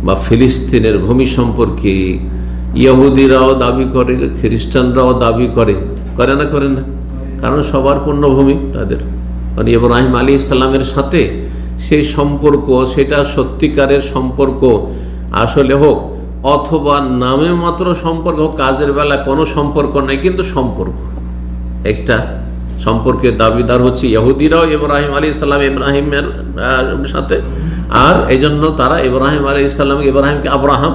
বা ফিলিস্তিনের ভূমি সম্পর্কে ইহুদিরাও দাবি করে, খ্রিস্টানরাও দাবি করে, করে না? করে না? কারণ সবার পুণ্যভূমি তাদের, মানে ইব্রাহিম আলাইহিস সালামের সাথে সেই সম্পর্ক, সেটা সত্যিকারের সম্পর্ক আসলে হোক অথবা নামে মাত্র সম্পর্ক হোক, কাজের বেলা কোনো সম্পর্ক নাই, কিন্তু সম্পর্ক একটা সম্পর্কের দাবিদার হচ্ছে ইহুদিরাও ইব্রাহিম আলাইহিস সালাম ইব্রাহিমের সাথে, আর এই জন্য তারা ইব্রাহিম আলাইহিস সালাম, ইব্রাহিমকে আব্রাহাম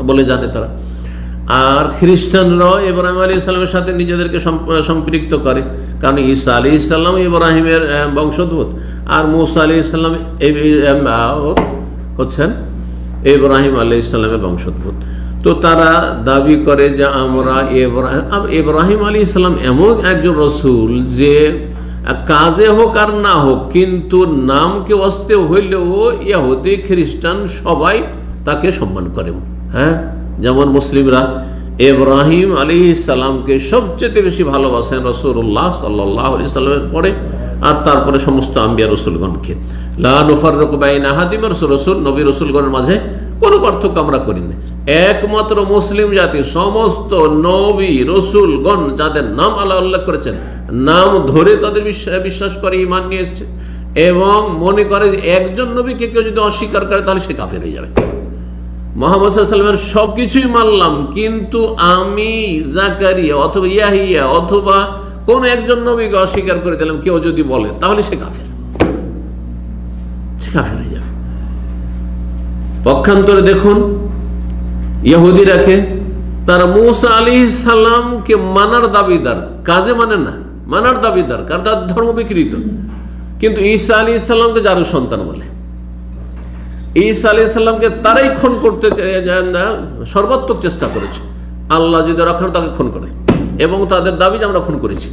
বলে জানে তারা। আর খ্রিস্টানরাও ইব্রাহিম আলাইহিস সালামের সাথে নিজেদেরকে সম্পৃক্ত করে, কারণ ঈসা আলাইহিস সালাম ইব্রাহিমের বংশোদ্ভূত, আর মুসা আলাইহিস সালাম হচ্ছেন ইব্রাহিম আলাইহিস সালামের বংশোদ্ভূত। তো তারা দাবি করে যে আমরা ইব্রাহিম আলাইহিস সালাম এমন একজন রসুল যে কাজে হোক আর না হোক, কিন্তু নামকে অস্তে হইলেও ইহুদি খ্রিস্টান সবাই তাকে সম্মান করে। হ্যাঁ, যেমন মুসলিমরা ইব্রাহিম আলাইহিস সালামকে সবচেয়ে বেশি ভালোবাসেন রাসূলুল্লাহ সাল্লাল্লাহু আলাইহি সাল্লামের পরে, আর তারপরে সমস্ত আম্বিয়া রাসূলগণকে। লা নুফাররিকু বাইনা আহাদিন মির রাসূল, নবী রাসূলগণের মাঝে কোনো পার্থক্য আমরা করি না। একমাত্র মুসলিম জাতি সমস্ত নবী রাসূলগণ যাদের নাম আল্লাহ উল্লেখ করেছেন, নাম ধরে তাদের বিশ্বাস করে, ঈমান নিয়ে এসেছে, এবং মনে করে যে একজন নবীকে কেউ যদি অস্বীকার করে তাহলে সে কাফের হয়ে যাবে। মুহাম্মদ সাল্লাল্লাহু আলাইহি ওয়াসাল্লামের সবকিছুই মানলাম, কিন্তু আমি জাকারিয়া অথবা ইয়াহিয়া অথবা কোন একজন নবীকে অস্বীকার করে দিলাম, কেউ যদি বলে তাহলে সে কাফের, সে কাফের হয়ে যাবে। পক্ষান্তরে দেখুন ইহুদিরাকে, তারা মুসা আলাইহিস সালামকে মানার দাবিদার, কাজে মানে না, মানার দাবিদার, কারণ তার ধর্ম বিকৃত, কিন্তু ঈসা আলাইহিস সালামকে যারও সন্তান বলে। ঈসা আলাইহিস সালামকে তারাই খুন করতে সর্বাত্মক চেষ্টা করেছে, আল্লাহ যদি রাখার তাকে খুন করে, এবং তাদের দাবি যে আমরা খুন করেছি।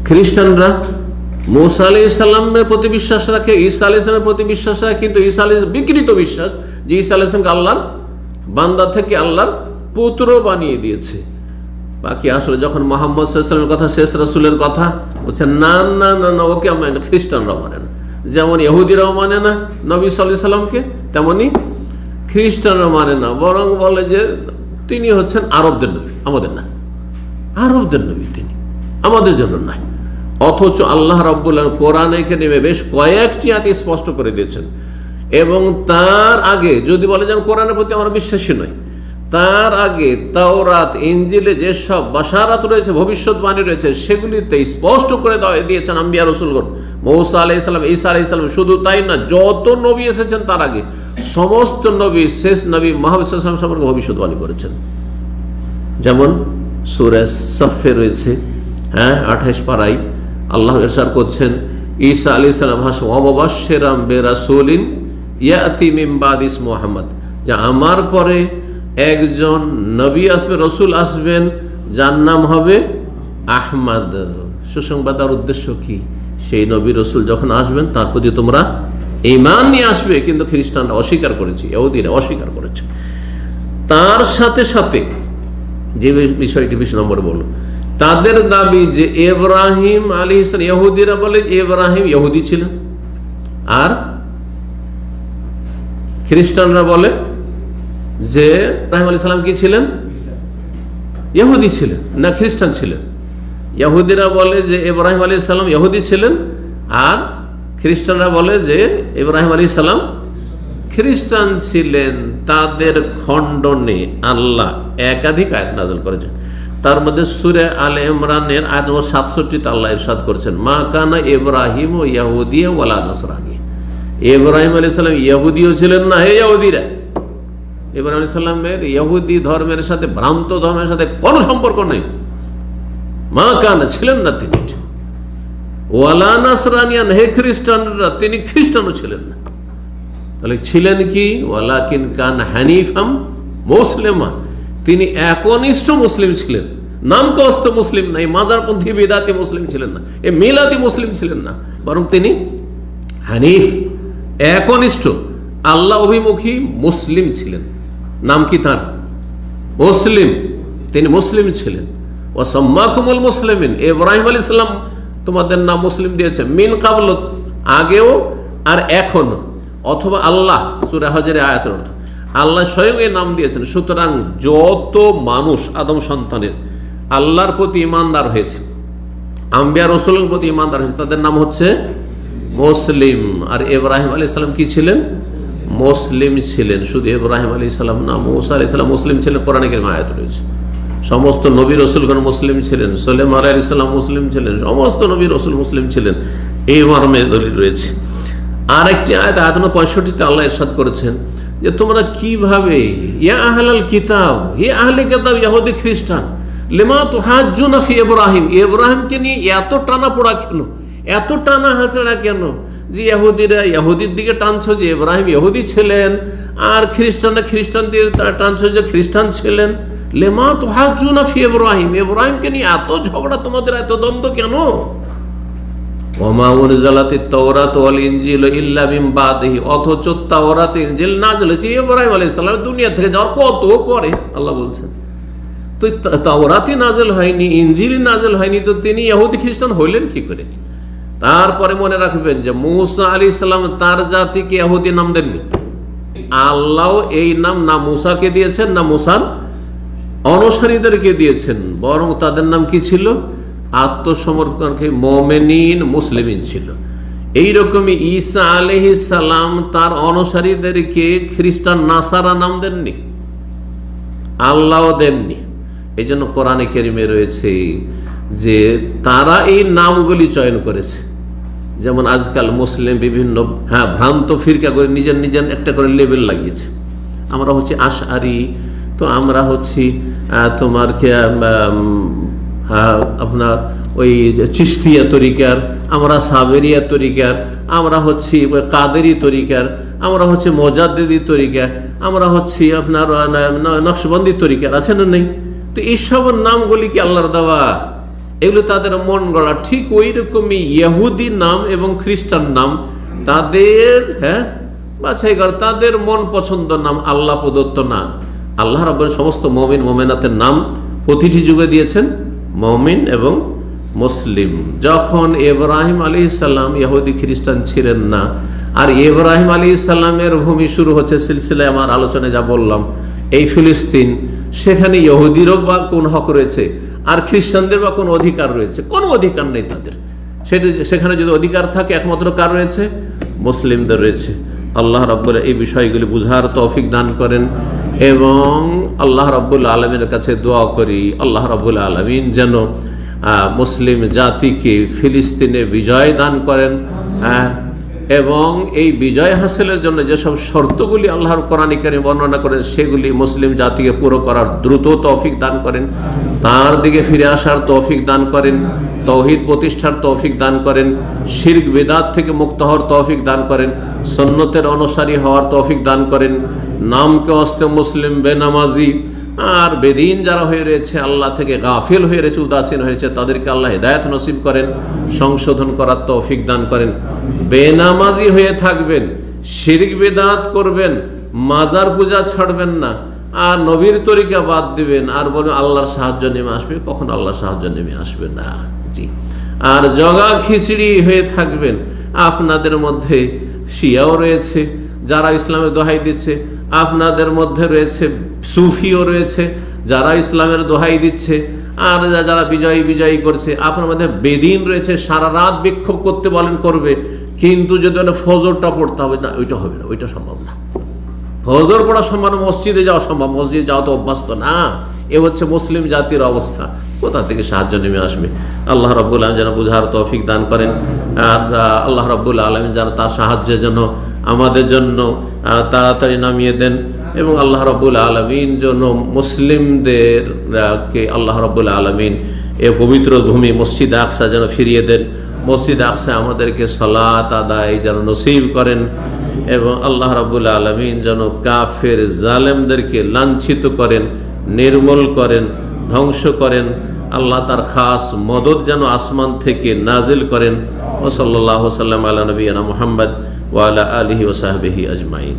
খ্রিস্টানরা মুসা আলাইহিস সালামের প্রতি বিশ্বাস রাখে, ঈসা আলাইহিস সালামের প্রতি বিশ্বাস রাখে, কিন্তু ঈসা আলাইহিস বিকৃত বিশ্বাস যে ঈসা আলাইহিস সালামকে আল্লাহর বান্দা থেকে আল্লাহর পুত্র বানিয়ে দিয়েছে। বাকি আসলে যখন মুহাম্মদ সাল্লাল্লাহু আলাইহি ওয়াসাল্লামের কথা, শেষ রাসূলের কথা বলছে, না না না না, ওকে মানে খ্রিস্টানরাও মানে না, যেমন ইহুদিরাও মানে না নবী সাল্লাল্লাহু আলাইহি সাল্লামকে, তেমনি খ্রিস্টানরা মানে না, বরং বলে যে তিনি হচ্ছেন আরবদের নবী, আমাদের না, আরবদের নবী তিনি, আমাদের জন্য নয়। অথচ আল্লাহ রাব্বুল আলামিন কোরআনে কারিমে বেশ কয়েকটি আয়াত স্পষ্ট করে দিয়েছেন, এবং তার আগে যদি বলে যে কোরআনের প্রতি আমরা বিশ্বাসী নই, তার আগে তাওরাত ইনজিলে যেসব বাশারাত রয়েছে, ভবিষ্যৎবাণী রয়েছে, সেগুলিতে স্পষ্ট করে দিয়েছেন আম্বিয়া রাসূলগণ, মুসা আলাইহিস সালাম, ঈসা আলাইহিস সালাম। শুধু তাই না, যত নবী এসেছেন তার আগে সমস্ত নবী, শেষ নবী মুহাম্মদ সাল্লাল্লাহু আলাইহি ওয়াসাল্লাম সম্পর্কে ভবিষ্যৎবাণী করেছেন। যেমন সূরা সাফে রয়েছে, 28 পারায় আল্লাহ ইরশাদ করছেন ঈসা আলাইহিস সালাম ভাষণ ওয়া মুবাশশিরাম বিরাসূলিন ইয়াতি মিন বাদি ইসমুহু মুহাম্মদ, যে আমার পরে একজন নবী আসবে, রসুল আসবেন, যার নাম হবে আহমদ। সুসংবাদ আর উদ্দেশ্য কি? সেই নবী রসুল যখন আসবেন তার প্রতি তোমরা ঈমান নিয়ে আসবে। কিন্তু খ্রিস্টানরা অস্বীকার করেছে, ইহুদিরা অস্বীকার করেছে। তার সাথে সাথে যে বিষয়টি 20 নম্বরে বলল, তাদের দাবি যে ইব্রাহিম আলাইহিস সালাম, ইহুদিরা বলে ইব্রাহিম ইহুদি ছিলেন, আর খ্রিস্টানরা বলে যে ইব্রাহিম আলাইহিস সালাম কি ছিলেন? ইহুদি ছিলেন না খ্রিস্টান ছিলেন। ইহুদিরা বলে যে ইব্রাহিম আলাইহিস সালাম ইহুদি ছিলেন, আর খ্রিস্টানরা বলে যে ইব্রাহিম আলাইহিস সালাম খ্রিস্টান ছিলেন। তাদের খণ্ডনে আল্লাহ একাধিক আয়াত নাযিল করেছেন। তার মধ্যে সূরা আলে ইমরানের আয়াত 67 আল্লাহ ইরশাদ করেছেন, মা কানা ইব্রাহিম ইয়াহুদিয়া ওয়ালা নাসরানি। ইব্রাহিম আলাইহিস সালাম ইহুদিও ছিলেন না। হে ইহুদিরা, ইব্রাহিম আলাইহিস সালামের ইহুদি ধর্মের সাথে, ভ্রান্ত ধর্মের সাথে কোনো সম্পর্ক নেই। মা কানা, ছিলেন না তিনি। ওয়ালা নাসরানিয়ান, হে খ্রিস্টানরা, তিনি খ্রিস্টানও ছিলেন না। তাহলে ছিলেন কি? ওয়ালাকিন কান হানিফাম মুসলিমা, তিনি একনিষ্ঠ মুসলিম ছিলেন। নামকস্ত মুসলিম নাই, মাজারপন্থী বিদাতি মুসলিম ছিলেন না, এ মিলাদি মুসলিম ছিলেন না, বরং তিনি হানিফ, একনিষ্ঠ আল্লাহ অভিমুখী মুসলিম ছিলেন। নাম কি তার? মুসলিম। তিনি মুসলিম ছিলেন। ওয়াসাম্মাকুমুল মুসলিমিন, ইব্রাহিম আলাইহিস সালাম তোমাদের নাম মুসলিম দিয়েছে, মিন কাবল, আগেও আর এখনো, অথবা আল্লাহ, সূরা হজের আয়াতের অর্থ আল্লাহ স্বয়ং এই নাম দিয়েছেন। সুতরাং যত মানুষ আদম সন্তানের আল্লাহর প্রতি ঈমানদার হয়েছে, আম্বিয়া রাসূলের প্রতি ঈমানদার হয়েছে, তাদের নাম হচ্ছে মুসলিম। আর ইব্রাহিম আলাইহিস সালাম কি ছিলেন? মুসলিম ছিলেন। শুধু ইব্রাহিম আলাইহিস সালাম না, মুসা আলাইহিস সালাম মুসলিম ছিলেন, কোরআনে কারিমে আয়াত রয়েছে। সমস্ত নবী রাসূলগণ মুসলিম ছিলেন, সুলাইমান আলাইহিস সালাম মুসলিম ছিলেন, সমস্ত নবী রাসূল মুসলিম ছিলেন, এই মর্মে দলিল রয়েছে। আর একটি আয়াত, আয়াত 65 আল্লাহ ইরশাদ করেছেন যে তোমরা কিভাবে, ইয়া আহলাল কিতাব, হে আহলে কিতাব ইহুদি খ্রিস্টান, লিমা তুহাজ্জুনা ফি ইব্রাহিম, ইব্রাহিমকে নিয়ে এত টানা পোড়া কেন, এত টানা হাসড়া কেন? যে ইহুদিরা ইহুদির দিকে টানছো যে ইব্রাহিম ইহুদি ছিলেন, আর খ্রিস্টানরা খ্রিস্টান দিয়ে টানছো যে খ্রিস্টান ছিলেন। লিমা তুহাজ্জুনা ফি ইব্রাহিম, ইব্রাহিমকে নিয়ে এত ঝগড়া তোমাদের, এত দ্বন্দ্ব কেন? ওমা উনজিলাতিত তাওরাত ওয়াল ইনজিল ইল্লা মিন বাদিহি, অথচ তাওরাত ইনজিল নাযিল হয়েছে ইব্রাহিম আলাইহিস সালাম দুনিয়া থেকে যাওয়ার কত পরে। আল্লাহ বলছেন তো তাওরাতই নাযিল হয়নি, ইনজিলই নাযিল হয়নি, তো তিনি ইহুদি খ্রিস্টান হইলেন কি করে? তারপরে মনে রাখবেন যে মূসা আলাইহিস সালাম তার জাতিকে ইহুদি নাম দেননি। আল্লাহ এই নাম না মূসাকে দিয়েছেন, না মূসার অনুসারীদেরকে দিয়েছেন, বরং তাদের নাম কি ছিল? আত্মসমর্পণকে মুমিনিন, মুসলিমিন ছিল। এইরকমই ঈসা আলাইহিস সালাম তার অনুসারীদেরকে খ্রিস্টান, নাসারা নাম দেননি, আল্লাহ দেননি। এই জন্য কোরআনে কারিমে রয়েছে যে তারা এই নামগুলি চয়ন করেছে। যেমন আজকাল মুসলিম বিভিন্ন ভ্রান্ত ফিরকা করে নিজের নিজের একটা করে লেবেল লাগিয়েছে। আমরা হচ্ছে আশআরি, তো আমরা হচ্ছি তোমার আপনার ওই চিশতিয়া তরিকার, আমরা সাবেরিয়া তরিকার, আমরা হচ্ছি কাদেরি তরিকার, আমরা হচ্ছে মোজাদ্দেদি তরিকা, আমরা হচ্ছি আপনার নকশবন্দি তরিকার, আছে না নেই? তো এইসব নামগুলি কি আল্লাহর দেওয়া? এগুলো তাদের মন গড়া। ঠিক ওই রকমই ইহুদি নাম এবং খ্রিস্টান নাম তাদের বাছাই করা, তাদের মন পছন্দ নাম, আল্লাহ প্রদত্ত না। আল্লাহ রাব্বুল সমস্ত মুমিন মুমিনাতের নাম প্রতিটি যুগে দিয়েছেন মুমিন এবং মুসলিম। যখন ইব্রাহিম আলাইহিস সালাম ইহুদি খ্রিস্টান ছিলেন না, আর ইব্রাহিম আলাইহিস সালামের ভূমি শুরু হচ্ছে সিলসিলায় আমার আলোচনায় যা বললাম, এই ফিলিস্তিন, সেখানে ইহুদিরও বা কোন হক রয়েছে, আর খ্রিস্টানদের বা কোন অধিকার রয়েছে? কোনো অধিকার নেই তাদের। সেখানে যদি অধিকার থাকে একমাত্র কার রয়েছে? মুসলিমদের রয়েছে। আল্লাহ রাব্বুল এই বিষয়গুলি বুঝার তৌফিক দান করেন, এবং আল্লাহ রাব্বুল আলামিনের কাছে দোয়া করি আল্লাহ রাব্বুল আলামিন যেন মুসলিম জাতিকে ফিলিস্তিনে বিজয় দান করেন, এবং এই বিজয় হাসিলের জন্য যেসব শর্তগুলি আল্লাহর কোরআন কারীমে বর্ণনা করেন সেগুলি মুসলিম জাতিকে পুরো করার দ্রুত তৌফিক দান করেন, তার দিকে ফিরে আসার তৌফিক দান করেন, তাওহীদ প্রতিষ্ঠার তৌফিক দান করেন, শিরক বিদআত থেকে মুক্ত হওয়ার তৌফিক দান করেন, সুন্নতের অনুসারী হওয়ার তৌফিক দান করেন। নামকে অস্তে মুসলিম বেনামাজি আর বেদিন যারা হয়ে রয়েছে, আল্লাহ থেকে গাফিল হয়ে রয়েছে, উদাসীন হয়েছে, তাদেরকে আল্লাহ হিদায়াত নসিব করেন, সংশোধন করার তৌফিক দান করেন। বেনামাজি হয়ে থাকবেন, শিরক বিদআত করবেন, মাজার পূজা ছাড়বেন না, আর নবীর তরিকা বাদ দিবেন, আর বলবেন আল্লাহর সাহায্য নেমে আসবে, কখন আল্লাহর সাহায্য নেমে আসবে না। জি, আর জগা খিচড়ি হয়ে থাকবেন। আপনাদের মধ্যে শিয়াও রয়েছে যারা ইসলামের দোহাই দিচ্ছে, আপনাদের মধ্যে রয়েছে সুফিও রয়েছে যারা ইসলামের দোহাই দিচ্ছে, আর যারা বিজয়ী বিজয়ী করছে। আপনার মধ্যে বেদিন রয়েছে, সারা রাত বিক্ষোভ করতে বলেন করবে, কিন্তু যদি ফজরটা পড়তে হবে না, ওইটা হবে না, ওইটা সম্ভব না। ফজর পড়া সম্ভব, মসজিদে যাওয়া সম্ভব, মসজিদে যাওয়া তো অভ্যস্ত না। এ হচ্ছে মুসলিম জাতির অবস্থা। কোথা থেকে সাহায্য নেমে আসবে? আল্লাহ রাব্বুল আলামিন যেন বুঝার তৌফিক দান করেন, আর আল্লাহ রাব্বুল আলামিন যেন তার সাহায্যের জন্য আমাদের জন্য তাড়াতাড়ি নামিয়ে দেন, এবং আল্লাহ রাব্বুল আলামিন যেন মুসলিমদেরকে আল্লাহ রাব্বুল আলামিন এ পবিত্র ভূমি মসজিদ আকসা যেন ফিরিয়ে দেন। মসজিদ আকসা আমাদেরকে সালাত আদায় যেন নসিব করেন, এবং আল্লাহ রাব্বুল আলামিন যেন কাফের জালেমদেরকে লাঞ্ছিত করেন, নির্মূল করেন, ধ্বংস করেন। আল্লাহ তার খাস মদদ যেন আসমান থেকে নাজিল করেন। ওয়া সাল্লাল্লাহু সাল্লাম আলা নবিয়িনা মুহাম্মদ ওয়া আলা আলিহি ওয়া সাহবিহি আজমাইন।